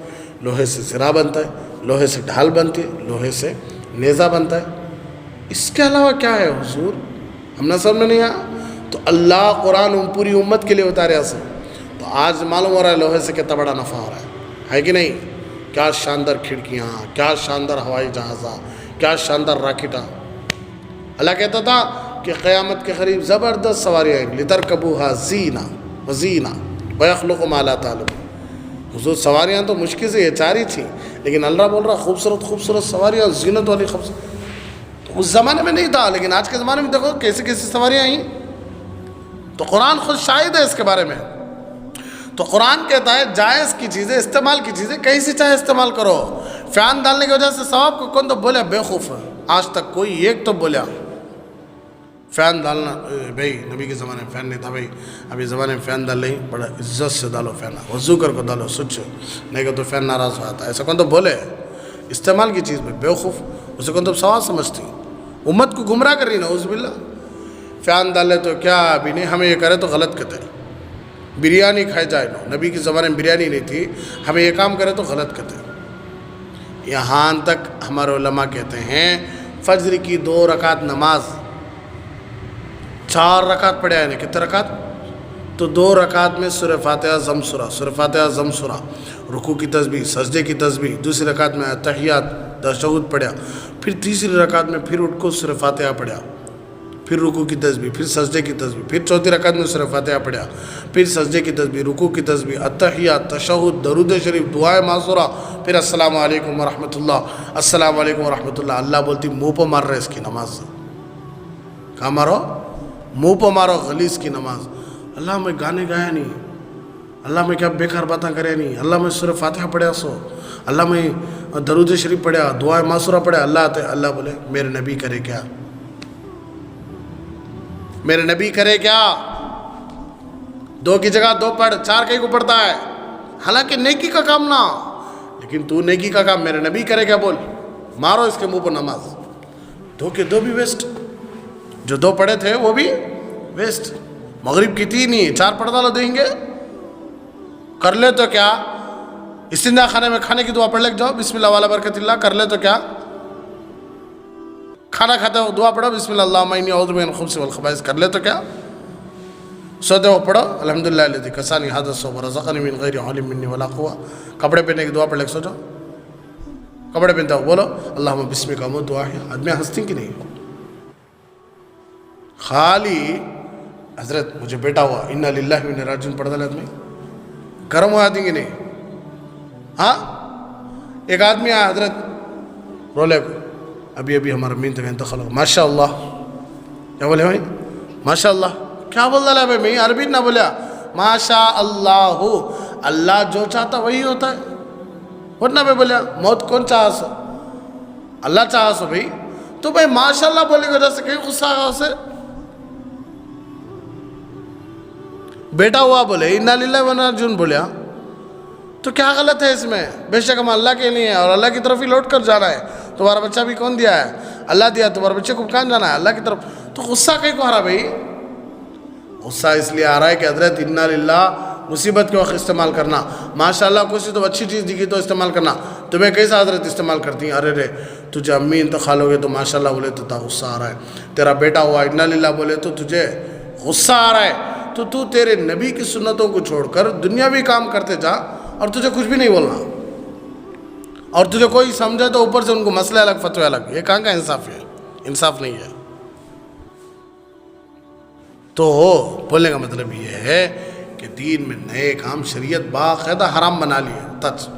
لوہے سے زرہ بنتا ہے، لوہے سے ڈھال بنتی ہے، لوہے سے نیزہ بنتا ہے، اس کے علاوہ کیا ہے حضور؟ ہم نے سمجھ میں نہیں آیا، تو اللہ قرآن پوری امت کے لیے اتارے اسے، تو آج معلوم ہو رہا ہے لوہے سے کتنا بڑا نفع ہو رہا ہے کہ نہیں؟ کیا شاندار کھڑکیاں، کیا شاندار ہوائی جہازاں، کیا شاندار راکٹاں۔ اللہ کہتا تھا کہ قیامت کے قریب زبردست سواریاں ہیں، لِتَرْكَبُوهَا زِینَةً وَزِینَةً وَيَخْلُقُ مَا لَا تَعْلَمُونَ۔ حضور سواریاں تو مشکل سے یہ 4 ہی تھیں، لیکن اللہ بول رہا خوبصورت سواریاں، زینت والی خوبصورت، تو اس زمانے میں نہیں تھا، لیکن آج کے زمانے میں دیکھو کیسی سواریاں ہیں، تو قرآن خود شاہد ہے اس کے بارے میں۔ تو قرآن کہتا ہے جائز کی چیزیں، استعمال کی چیزیں کہیں سے چاہے استعمال کرو۔ فین ڈالنے کی وجہ سے ثواب کو کون تو بولیا بیوقوف ہے؟ آج تک کوئی ایک تو بولیا فین ڈالنا، بھائی نبی کے زمانے میں فین نہیں تھا بھائی، ابھی زمانے میں فین ڈال رہی، بڑا عزت سے ڈالو فین، وضو کر کو ڈالو، سچ نہیں کہ تو فین ناراض ہو جاتا ہے، ایسا کون تو بولے؟ استعمال کی چیز میں بیوقوف، اسے کون تو ثواب سمجھتی، امت کو گمراہ کر رہی نا، نعوذ باللہ۔ فین ڈالے تو کیا ابھی نہیں، ہمیں یہ کرے تو غلط کہتے ہیں، بریانی کھائی جائے نا، نبی کے زمانے میں بریانی نہیں تھی، ہمیں یہ کام کرے تو غلط کہتے ہیں۔ یہاں تک ہمارے علماء کہتے ہیں فجر کی 2 رکعت نماز 4 رکعت پڑھے ہیں، کتنے رکعت؟ تو 2 رکعت میں سورہ فاتحہ ضم سورہ، رکوع کی تسبیح، سجدے کی تسبیح، دوسری رکعت میں تحیات تشہد پڑھیا، پھر تیسری رکعت میں پھر اٹھ کو سورہ فاتحہ پڑھیا، پھر رکوع کی تسبیح، پھر سجدے کی تسبیح، پھر چوتھی رکعت میں سورہ فاتحہ پڑھا، پھر سجدے کی تسبیح، رکوع کی تسبیح، التحیات، تشہد، درود شریف، دعائے معصورہ، پھر السلام علیکم ورحمۃ اللہ، السلام علیکم ورحمۃ اللہ۔ اللہ بولتی منہ پہ مار رہے اس کی نماز سے، کہاں مارو؟ منہ پہ مارو غلیظ کی نماز۔ اللہ میں گانے گایا نہیں، اللہ میں کیا بیکار باتیں کرے نہیں، اللہ میں سورہ فاتحہ پڑھا سو، اللہ میں درود شریف پڑھا، دعائے معصورہ پڑھا، اللہ بولے میرے نبی کرے کیا؟ میرے نبی کرے کیا؟ دو کی جگہ دو پڑھ، چار کہیں کو پڑھتا ہے، حالانکہ نیکی کا کام نہ، لیکن تو نیکی کا کام میرے نبی کرے کیا بول؟ مارو اس کے منہ پر نماز۔ دو کے دو بھی ویسٹ، جو دو پڑھے تھے وہ بھی ویسٹ۔ مغرب کی تین ہی، چار پڑھ ڈالو دیں گے، کر لے تو کیا؟ استنجا خانے میں کھانے کی دعا پڑھ لے جاؤ، بسم اللہ والا برکت اللہ، کر لے تو کیا؟ کھانا کھاتے ہو دعا پڑھو، بسم اللہ اللہم انی اعوذ بک من الخبث والخبائث، کر لے تو کیا؟ سوتے ہو پڑھو الحمدللہ الذی کسانی ھذا الصوم ورزقنی من غیر حول منی ولا قوہ، کپڑے پہننے کی دعا پڑھ لے سو جاؤ، کپڑے پہنتے ہو بولو اللہم بسمک اموت واحیا۔ آدمی ہنستی کہ نہیں؟ خالی حضرت مجھے بیٹا ہوا، انا للہ و انا راجعون پڑھ ڈالے آدمی، گرم ہوا آدمی کہ نہیں؟ ہاں ایک آدمی آیا حضرت رولے کو، ابھی ہمارا مین تک انتقال ہو، ماشاء اللہ، کیا بولے بھائی؟ ماشاء اللہ، کیا بول رہا ہے بھائی؟ میں عربی نہ بولیا، ماشاء اللہ، اللہ جو چاہتا وہی ہوتا ہے، ورنہ میں بولیا موت کون چاہا سو؟ اللہ چاہا سو بھائی، تو بھائی ماشاء اللہ بولنے کی وجہ سے کہیں غصہ آگا اسے؟ بیٹا ہوا بولے انا للہ و انا راجعون بولیا، تو کیا غلط ہے اس میں؟ بے شک ہم اللہ کے لیے ہیں اور اللہ کی طرف ہی لوٹ کر جانا ہے۔ تمہارا بچہ بھی کون دیا ہے؟ اللہ دیا، تمہارے بچے کو کہاں جانا ہے؟ اللہ کی طرف۔ تو غصہ کہیں کو آ رہا بھائی؟ غصہ اس لیے آ رہا ہے کہ حضرت انا للہ مصیبت کے وقت استعمال کرنا، ماشاءاللہ کچھ تو اچھی چیز دکھی تو استعمال کرنا، تمہیں کیسا حضرت استعمال کرتی ہیں؟ ارے رے تجھے امی انتقال ہو گئے تو ماشاءاللہ بولے تو غصہ آ رہا ہے، تیرا بیٹا ہوا انا للہ بولے تو تجھے غصہ آ رہا ہے، تو تیرے نبی کی سنتوں کو چھوڑ کر دنیاوی کام کرتے جا اور تجھے کچھ بھی نہیں بولنا، اور تجھے کوئی سمجھے تو اوپر سے ان کو مسئلے الگ فتوے الگ، یہ کہاں کا انصاف ہے؟ انصاف نہیں ہے۔ تو بولنے کا مطلب یہ ہے کہ دین میں نئے کام شریعت باقاعدہ حرام بنا لیے، تچ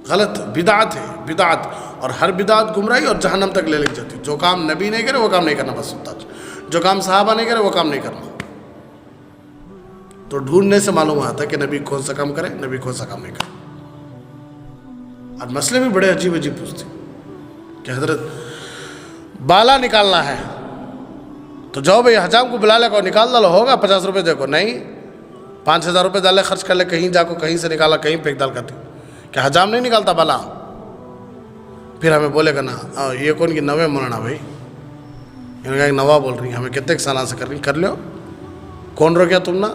غلط بدعت ہے، بدعت، اور ہر بدعت گمراہی اور جہنم تک لے لے جاتی۔ جو کام نبی نہیں کرے وہ کام نہیں کرنا، بس تچ، جو کام صحابہ نہیں کرے وہ کام نہیں کرنا۔ تو ڈھونڈنے سے معلوم آتا ہے کہ نبی کون سا کام کرے، نبی کون سا کام نہیں کرے۔ اور مسئلے بھی بڑے عجیب عجیب پوچھتے کہ حضرت بالا نکالنا ہے تو جاؤ بھائی حجام کو بلا لے کو نکال ڈالو، ہوگا 50 روپے دے کو، نہیں 5000 روپے ڈالے خرچ کر لے، کہیں جا کو کہیں سے نکالا کہیں پھینک ڈال کرتی، کیا حجام نہیں نکالتا بالا؟ پھر ہمیں بولے گا نا یہ کون کی نوے مولانا بھائی، انہوں نے کہا کہ نوا بول رہی ہیں، ہمیں کتنے سالہ سے کر رہی، کر لو، کون روکیا تم نا؟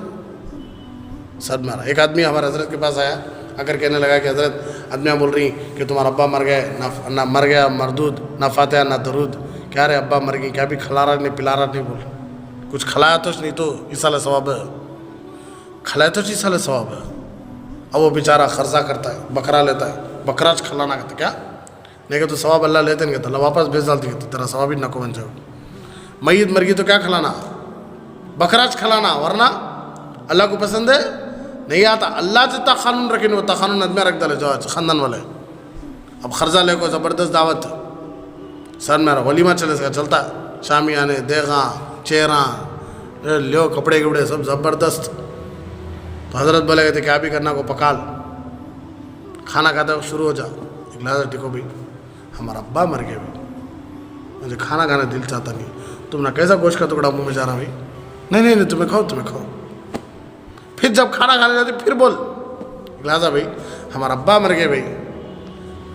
سر مارا۔ ایک آدمی ہمارے حضرت کے پاس آیا، اگر کہنے لگا کہ حضرت آدمیاں بول رہی کہ تمہارا ابا مر گئے، نہ مر گیا مردود، نہ فاتحہ نہ درود، کیا رہے ابا مر گئی، کیا بھی کھلا رہا نہیں پلا رہا نہیں، بول کچھ کھلایا تو نہیں تو ایسا ثواب ہے، کھلایا تو ایسا ثواب ہے۔ اب وہ بیچارہ قرضہ کرتا ہے، بکرا لیتا ہے، بکراج کھلانا کہتا کیا نہیں کہ تو ثواب اللہ لیتے نہیں کہتا، اللہ واپس بھیج ڈالتی کہتا تیرا ثواب ہی نہ کو بن جاؤ۔ میت مر گئی تو کیا کھلانا؟ بکراج کھلانا، ورنہ اللہ کو پسند ہے نہیں آتا۔ اللہ جتنا قانون رکھیں وہ قانون آدمی رکھ ڈالے جو خاندان والے۔ اب قرضہ لے کو زبردست دعوت، سر میرا ولیمہ چلے سکا چلتا، شامی آنے دیگاں چیراں لیو کپڑے کپڑے سب زبردست۔ تو حضرت بولے گئے تھے کیا بھی کرنا کو پکال، کھانا کھاتے وقت شروع ہو جا، ایک لحاظ ٹکو بھی ہمارا ابا مر گیا بھی، مجھے کھانا کھانے دل چاہتا نہیں، تم نے کیسا گوشت کا ٹکڑا منہ میں جا رہا بھائی؟ نہیں تمہیں کھاؤ تمہیں کھاؤ۔ پھر جب کھانا کھانے جاتے پھر بول، لہٰذا بھائی ہمارا ابا مر گئے بھائی،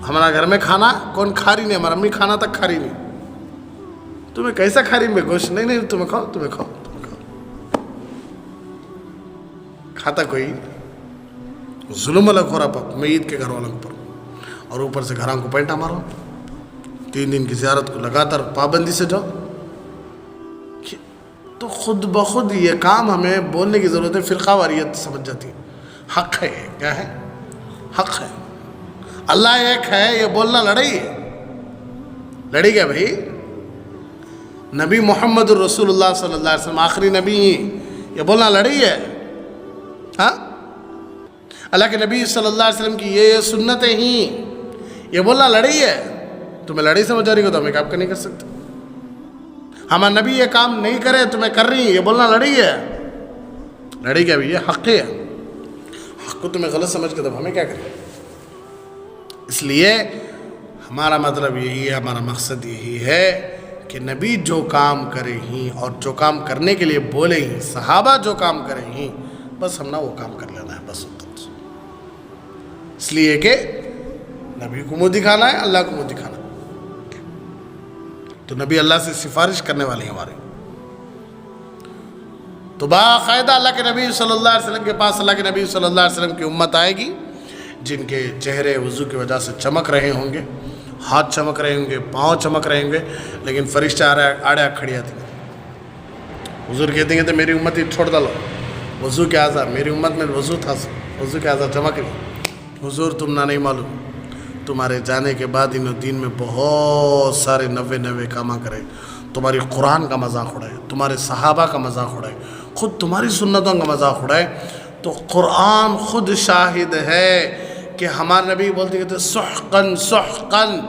ہمارا گھر میں کھانا کون کھا رہی نہیں، ہمارا امی کھانا تک کھا رہی نہیں، تمہیں کیسا کھا رہی میں گوشت؟ نہیں تمہیں کھاؤ تمہیں کھاؤ تمہیں کھاؤ۔ کھاتا کوئی ظلم الگ ہو رہا میت کے گھر والوں پر، اور اوپر سے گھراں کو پینٹا مارو، 3 دن کی زیارت کو لگاتار پابندی سے جاؤ۔ تو خود بخود یہ کام ہمیں بولنے کی ضرورت ہے، فرقہ واریت سمجھ جاتی ہے۔ حق ہے، کیا ہے؟ حق ہے، اللہ ایک ہے، یہ بولنا لڑائی ہے، لڑی گیا بھائی، نبی محمد الرسول اللہ صلی اللہ علیہ وسلم آخری نبی ہیں، یہ بولنا لڑائی ہے؟ ہاں، اللہ کے نبی صلی اللہ علیہ وسلم کی یہ سنتیں ہیں، یہ بولنا لڑائی ہے؟ تمہیں لڑائی سمجھ آ رہی ہو تو ہمیں کام نہیں کر سکتے. ہمارا نبی یہ کام نہیں کرے تو میں کر رہی ہوں، یہ بولنا لڑائی ہے؟ لڑائی کیا بھی، یہ حق ہے. حق کو تمہیں غلط سمجھ کے تو ہمیں کیا کریں؟ اس لیے ہمارا مطلب یہی ہے، ہمارا مقصد یہی ہے کہ نبی جو کام کرے ہی اور جو کام کرنے کے لیے بولے ہی، صحابہ جو کام کرے ہی، بس ہم نے وہ کام کر لینا ہے بس. اس لیے کہ نبی کو منہ دکھانا ہے، اللہ کو منہ دکھانا ہے. تو نبی اللہ سے سفارش کرنے والے ہیں ہمارے. تو باقاعدہ اللہ کے نبی صلی اللہ علیہ وسلم کے پاس اللہ کے نبی صلی اللہ علیہ وسلم کی امت آئے گی جن کے چہرے وضو کی وجہ سے چمک رہے ہوں گے، ہاتھ چمک رہے ہوں گے، پاؤں چمک رہے ہوں گے، لیکن فرشتے آڑے کھڑی آتی ہیں. حضور کہتے ہیں کہ میری امت ہی چھوڑ ڈالو، وضو کے اعضاء میری امت میں وضو تھا، وضو کے اعضاء چمک رہی. حضور تم نہ نہیں معلوم، تمہارے جانے کے بعد انہوں دین میں بہت سارے نوے کاما کرے، تمہاری قرآن کا مذاق اڑائے، تمہارے صحابہ کا مذاق اڑائے، خود تمہاری سنتوں کا مذاق اڑائے. تو قرآن خود شاہد ہے کہ ہمارے نبی بولتے کہتے سحقن سحقن،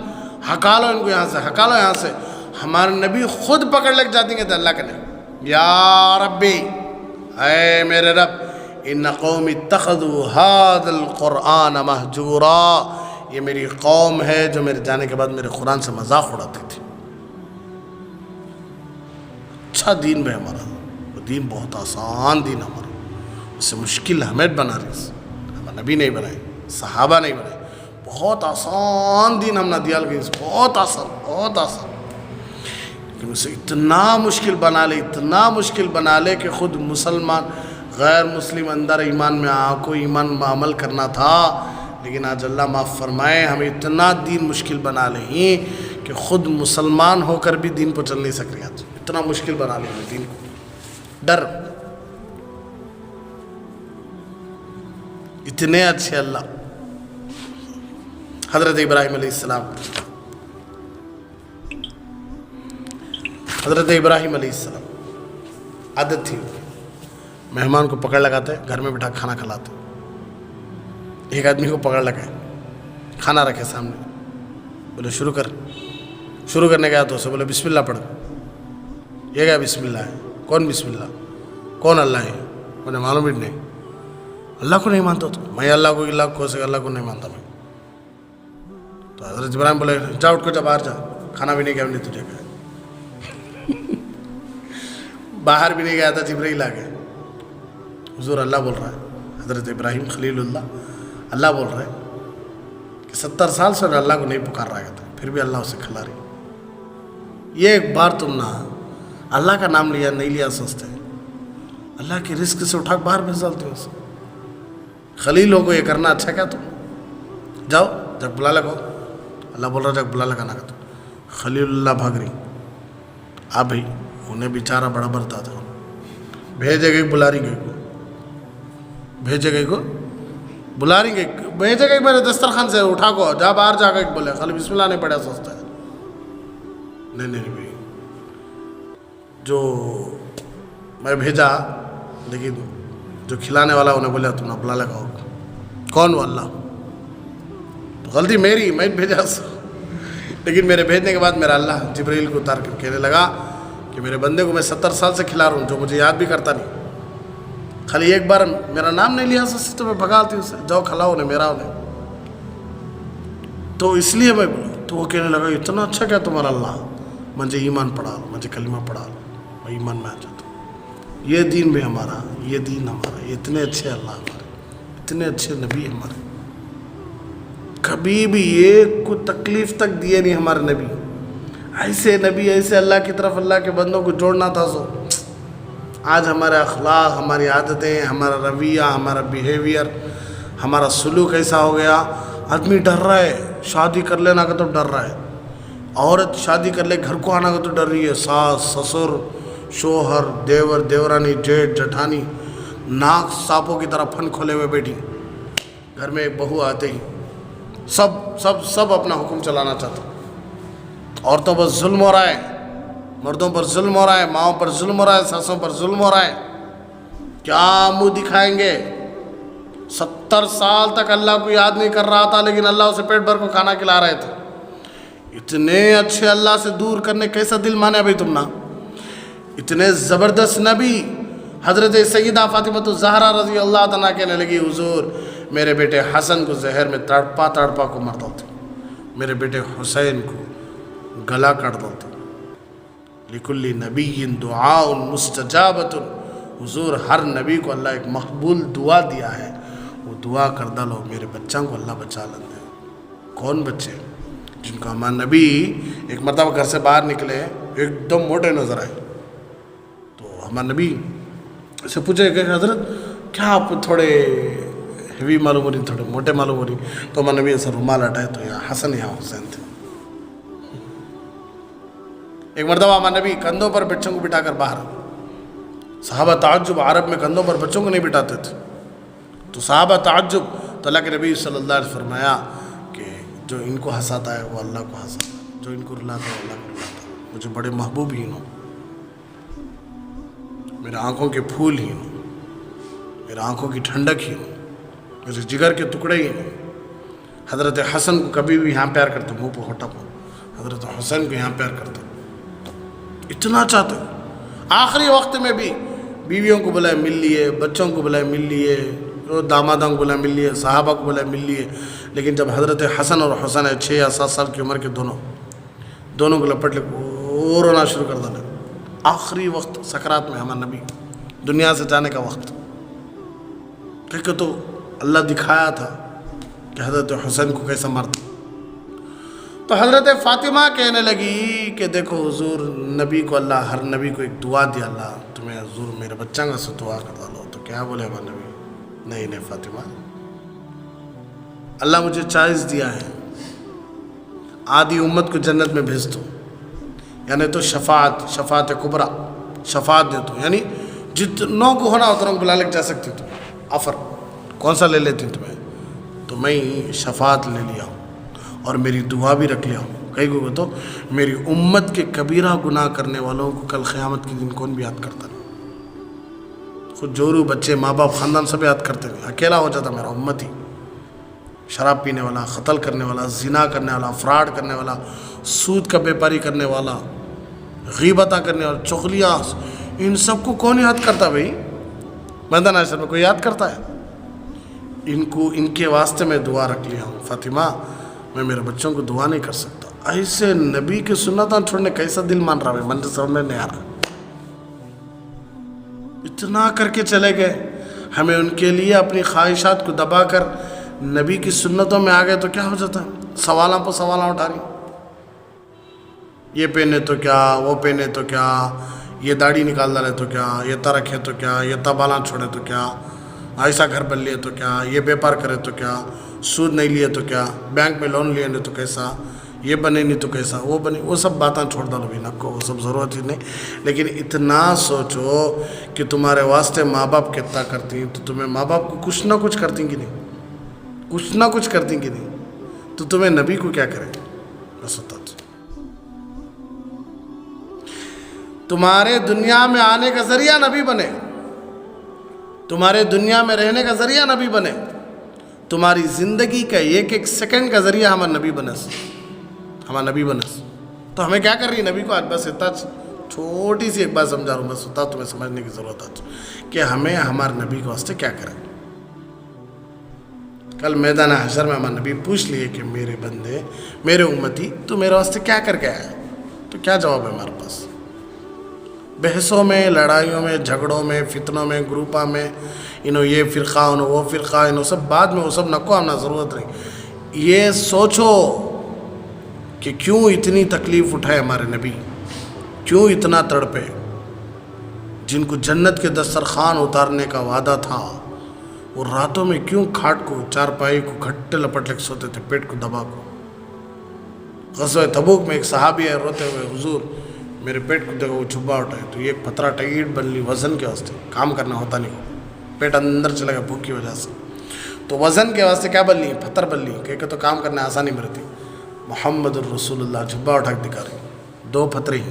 ہکا لو ان کو یہاں سے، ہکا لو یہاں سے. ہمارے نبی خود پکڑ لگ جاتے ہیں کہ اللہ کے نبی، یا ربی، اے میرے رب، ان قوم اتخذوا هذا القرآن مہجورا، یہ میری قوم ہے جو میرے جانے کے بعد میرے قرآن سے مذاق اڑاتی تھی. اچھا دین ہے ہمارا، وہ دین بہت آسان دین ہمارا، اس سے مشکل ہمیں بنا رہی، ہمارا نبی نہیں بنائے، صحابہ نہیں بنائے. بہت آسان دین ہم نہ دیا گئی، بہت آسان، بہت آسان. لیکن اسے اتنا مشکل بنا لے، اتنا مشکل بنا لے کہ خود مسلمان غیر مسلم اندر ایمان میں کو ایمان میں عمل کرنا تھا، لیکن آج اللہ معاف فرمائے ہمیں اتنا دین مشکل بنا لے ہی کہ خود مسلمان ہو کر بھی دین پر چل نہیں سک رہے. اتنا مشکل بنا لے ہمیں دین کو. ڈر اتنے اچھے اللہ. حضرت ابراہیم علیہ السلام، حضرت ابراہیم علیہ السلام عادت تھی مہمان کو پکڑ لگاتے، گھر میں بٹھا کھانا کھلاتے. ایک آدمی کو پکڑ لگائے، کھانا رکھے سامنے، بولے شروع کر. شروع کرنے گیا تو اسے بولے بسم اللہ پڑھ. یہ کیا بسم اللہ ہے؟ کون بسم اللہ؟ کون اللہ ہے؟ انہیں معلوم ہی نہیں. اللہ کو نہیں مانتا تو میں اللہ کو اللہ کو نہیں مانتا میں. تو حضرت ابراہیم بولے جا اٹھ کو جا باہر جا، کھانا بھی نہیں گیا تجھے کہ باہر بھی نہیں گیا تھا. جبرائیل آ گئے، حضور اللہ بول رہا ہے، حضرت ابراہیم خلیل اللہ بول رہا ہے کہ 70 سال سے اللہ کو نہیں پکار رہا تھا، پھر بھی اللہ اسے کھلا رہی. یہ ایک بار تم نہ اللہ کا نام لیا نہیں لیا سوچتے، اللہ کے رزق سے اٹھا باہر بھیج ڈالتے ہو. خلیلوں کو یہ کرنا اچھا کیا؟ تم جاؤ جب بلا لگاؤ. اللہ بول رہا جب بلا لگانا کا تو خلیل اللہ بھاگ رہی. آپ بھائی انہیں بیچارہ بڑا برتا تھا، بھیجے گئی بلا رہی گئی کو، بھیجے گئی کو بلا رہی گئی، بھیجے گئی میرے دسترخوان سے اٹھا کو جا باہر جا کے بولے خالی بسم اللہ نہیں پڑھا سوچتا ہے. نہیں بھائی، جو میں بھیجا لیکن جو کھلانے والا انہیں بولے تم نے بلا لگاؤ. کون وہ اللہ؟ تو غلطی میری، میں بھیجا لیکن میرے بھیجنے کے بعد میرا اللہ جبرائیل کو اتار کر کہنے لگا کہ میرے بندے کو میں 70 سال سے کھلا رہا ہوں جو مجھے یاد بھی کرتا نہیں، خالی ایک بار میرا نام نہیں لیا سستے تو میں بھگالتی اسے، جاؤ کھلاؤ انہیں میرا انہیں. تو اس لیے میں بولا تو وہ کہنے لگا اتنا اچھا کیا تمہارا اللہ، مجھے ایمان پڑھا لو، مجھے کلمہ پڑھا لو، میں ایمان میں آ جاتا ہوں. یہ دین بھی ہمارا، یہ دین ہمارا، یہ اتنے اچھے اللہ ہمارے، اتنے اچھے نبی ہمارے، کبھی بھی ایک کو تکلیف تک دیے نہیں ہمارے نبی. ایسے نبی، ایسے اللہ کی طرف اللہ کے بندوں کو جوڑنا تھا. سو آج ہمارے اخلاق، ہماری عادتیں، ہمارا رویہ، ہمارا بیہیویئر، ہمارا سلوک ایسا ہو گیا، آدمی ڈر رہا ہے شادی کر لینا کا تو ڈر رہا ہے، عورت شادی کر لے گھر کو آنا کا تو ڈر رہی ہے، ساس سسر شوہر دیور دیورانی جیٹھ جٹھانی ناک سانپوں کی طرح پھن کھولے ہوئے بیٹھی، گھر میں ایک بہو آتے ہی سب اپنا حکم چلانا چاہتا. عورتوں پر ظلم ہو رہا ہے، مردوں پر ظلم ہو رہا ہے، ماؤں پر ظلم ہو رہا ہے، ساسوں پر ظلم ہو رہا ہے، کیا منہ دکھائیں گے؟ 70 سال تک اللہ کو یاد نہیں کر رہا تھا، لیکن اللہ اسے پیٹ بھر کو کھانا کھلا رہے تھے۔ اتنے اچھے اللہ سے دور کرنے کیسا دل مانے بھائی تم نا؟ اتنے زبردست نبی حضرت سیدہ فاطمہ الزہرا رضی اللہ تعالیٰ کہنے لگی حضور میرے بیٹے حسن کو زہر میں تڑپا تڑپا کو مرتا تھا، میرے بیٹے حسین کو گلا کاٹتا تھا۔ لکل نبی دعاء مستجابۃ، حضور ہر نبی کو اللہ ایک مقبول دعا دیا ہے، وہ دعا کر ڈالو میرے بچوں کو اللہ بچا لیندے۔ کون بچے؟ جن کو ہمارا نبی ایک مرتبہ گھر سے باہر نکلے ایک دم موٹے نظر آئے، تو ہمارا نبی سے پوچھے کہ حضرت کیا آپ تھوڑے ہیوی معلوم ہو رہی، تھوڑے موٹے معلوم ہو رہی؟ تو ہمارا نبی ایسا رومال ہٹائے تو یہاں حسن یہاں حسین تھے۔ ایک مرتبہ ہمارا نبی کندھوں پر بچوں کو بٹھا کر باہر، صحابہ تعجب، عرب میں کندھوں پر بچوں کو نہیں بٹھاتے تھے، تو صحابہ تعجب، تو اللہ کے نبی صلی اللہ علیہ وسلم فرمایا کہ جو ان کو ہنساتا ہے وہ اللہ کو ہنساتا ہے، جو ان کو رلاتا ہے وہ اللہ کو رلاتا ہے، مجھے بڑے محبوب ہی ہوں، میرے آنکھوں کے پھول ہی ہوں، میرے آنکھوں کی ٹھنڈک ہی ہوں، میرے جگر کے ٹکڑے ہی ہوں۔ حضرت حسن کو کبھی بھی یہاں پیار کرتے، منہ پہ ہوٹا پہ، حضرت حسین کو یہاں پیار کرتے، اتنا چاہتے۔ آخری وقت میں بھی بیویوں کو بلائے مل لیے، بچوں کو بلائے مل لیے، دامادوں کو بلائے مل لیے، صحابہ کو بلائے مل لیے، لیکن جب حضرت حسن اور حسین 6 یا 7 سال کی عمر کے دونوں کو لپٹ لے وہ رونا شروع کر دینا۔ آخری وقت سکرات میں ہمارا نبی دنیا سے جانے کا وقت، کیونکہ تو اللہ دکھایا تھا کہ حضرت حسین کو کیسا مرتا۔ تو حضرت فاطمہ کہنے لگی کہ دیکھو حضور نبی کو اللہ، ہر نبی کو ایک دعا دیا اللہ، تمہیں حضور میرے بچوں کا سے دعا کر ڈالو۔ تو کیا بولے ہمارا نبی؟ نہیں فاطمہ، اللہ مجھے چوائس دیا ہے، آدھی امت کو جنت میں بھیج دو، یعنی تو شفاعت کبریٰ، شفاعت دے دو، یعنی جتنوں کو ہونا اتنوں کو بلا لے جا سکتی تو آفر کون سا لے لیتی تمہیں؟ تو میں شفاعت لے لیا ہوں اور میری دعا بھی رکھ لیا ہوں۔ کئی کو تو میری امت کے کبیرہ گناہ کرنے والوں کو کل قیامت کے دن کون بھی یاد کرتا نہیں، خود جورو بچے ماں باپ خاندان سب یاد کرتے نہیں، اکیلا ہو جاتا میرا امتی۔ شراب پینے والا، قتل کرنے والا، زنا کرنے والا، فراڈ کرنے والا، سود کا بیپاری کرنے والا، غیبتہ کرنے والا، چغلیاں، ان سب کو کون یاد کرتا بھائی؟ میدان حشر میں کوئی یاد کرتا ہے؟ ان کے واسطے میں دعا رکھ لیا ہوں۔ فاطمہ میں میرے بچوں کو دعا نہیں کر سکتا، ایسے نبی کے سنتاں چھوڑنے کیسا دل مان رہا ہے، من سے سمجھ میں نہیں آ رہا۔ اتنا کر کے چلے گئے، ہمیں ان کے لیے اپنی خواہشات کو دبا کر نبی کی سنتوں میں آ گئے تو کیا ہو جاتا ہے؟ سوالاں پہ سوالاں اٹھا رہی، یہ پہنے تو کیا، وہ پہنے تو کیا، یہ داڑھی نکال ڈالے تو کیا، یہ تا رکھے تو کیا، یہ تبالاں چھوڑے تو کیا، ایسا گھر بن لیے تو کیا، یہ بیپار کرے تو کیا، سود نہیں لیے تو کیا، بینک میں لون لیے نہیں تو کیسا، یہ بنے نہیں تو کیسا، وہ بنے، وہ سب باتیں چھوڑ ڈالو بھی نکو، وہ سب ضرورت ہی نہیں۔ لیکن اتنا سوچو کہ تمہارے واسطے ماں باپ کتنا کرتی ہیں، تو تمہیں ماں باپ کو کچھ نہ کچھ کرتی کہ نہیں، کچھ نہ کچھ کرتی کہ نہیں، تو تمہیں نبی کو کیا کرے؟ بس ہوتا تمہارے دنیا میں آنے کا ذریعہ نبی بنے، تمہارے دنیا میں رہنے کا ذریعہ نبی بنے، تمہاری زندگی کا ایک ایک سیکنڈ کا ذریعہ ہمارا نبی بنس، ہمارا نبی بنس۔ تو ہمیں کیا کر رہی ہے نبی کو آج بس اتنا چھوٹی سی ایک بات سمجھا رہا ہوں، بس اتنا تمہیں سمجھنے کی ضرورت ہے کہ ہمیں ہمارے نبی کے واسطے کیا کریں۔ کل میدان حشر میں ہمارا نبی پوچھ لیے کہ میرے بندے، میرے امتی، تو میرے واسطے کیا کر کے آیا؟ تو کیا جواب ہے ہمارے پاس؟ بحثوں میں، لڑائیوں میں، جھگڑوں میں، فتنوں میں، گروپوں میں، انہوں یہ فرقہ، انہوں وہ فرقہ، انہوں سب بعد میں، وہ سب نکو ہمنا ضرورت نہیں۔ یہ سوچو کہ کیوں اتنی تکلیف اٹھائے ہمارے نبی، کیوں اتنا تڑپے، جن کو جنت کے دسترخوان اتارنے کا وعدہ تھا، وہ راتوں میں کیوں کھاٹ کو، چارپائی کو گھٹے لپٹ لے سوتے تھے، پیٹ کو دبا کو۔ غزوہ تبوک میں ایک صحابی ہے روتے ہوئے، حضور میرے پیٹ کو دیکھو، وہ چھبا اٹھائے تو یہ ایک پتھرا ٹائٹ بن لی، وزن کے واسطے کام کرنا ہوتا نہیں، پیٹ اندر چلے گا بھوک کی وجہ سے، تو وزن کے واسطے کیا بن لی؟ پتھر بن لی، کہ تو کام کرنا آسانی مرتی۔ محمد الرسول اللہ جھبا اٹھا کے دکھا رہی، 2 پتھرے ہی،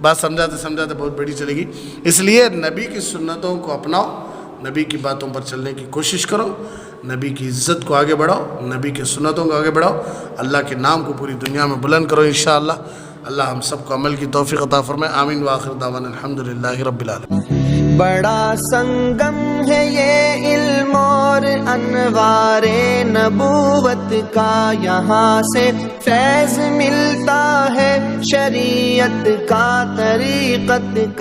بات سمجھاتے سمجھاتے بہت بڑی چلے گی. اس لیے نبی کی سنتوں کو اپناؤ, نبی کی باتوں پر چلنے کی کوشش کرو, نبی کی عزت کو آگے بڑھاؤ, نبی کے سنتوں کو آگے بڑھاؤ, اللہ کے نام کو پوری دنیا میں بلند کرو انشاءاللہ. اللہ ہم سب کو عمل کی توفیق عطا فرمائے. آمین وآخر دعوانا الحمدللہ رب العالمین. بڑا سنگم ہے یہ علم اور انوار نبوت کا, یہاں سے فیض ملتا ہے شریعت کا, طریقت کا.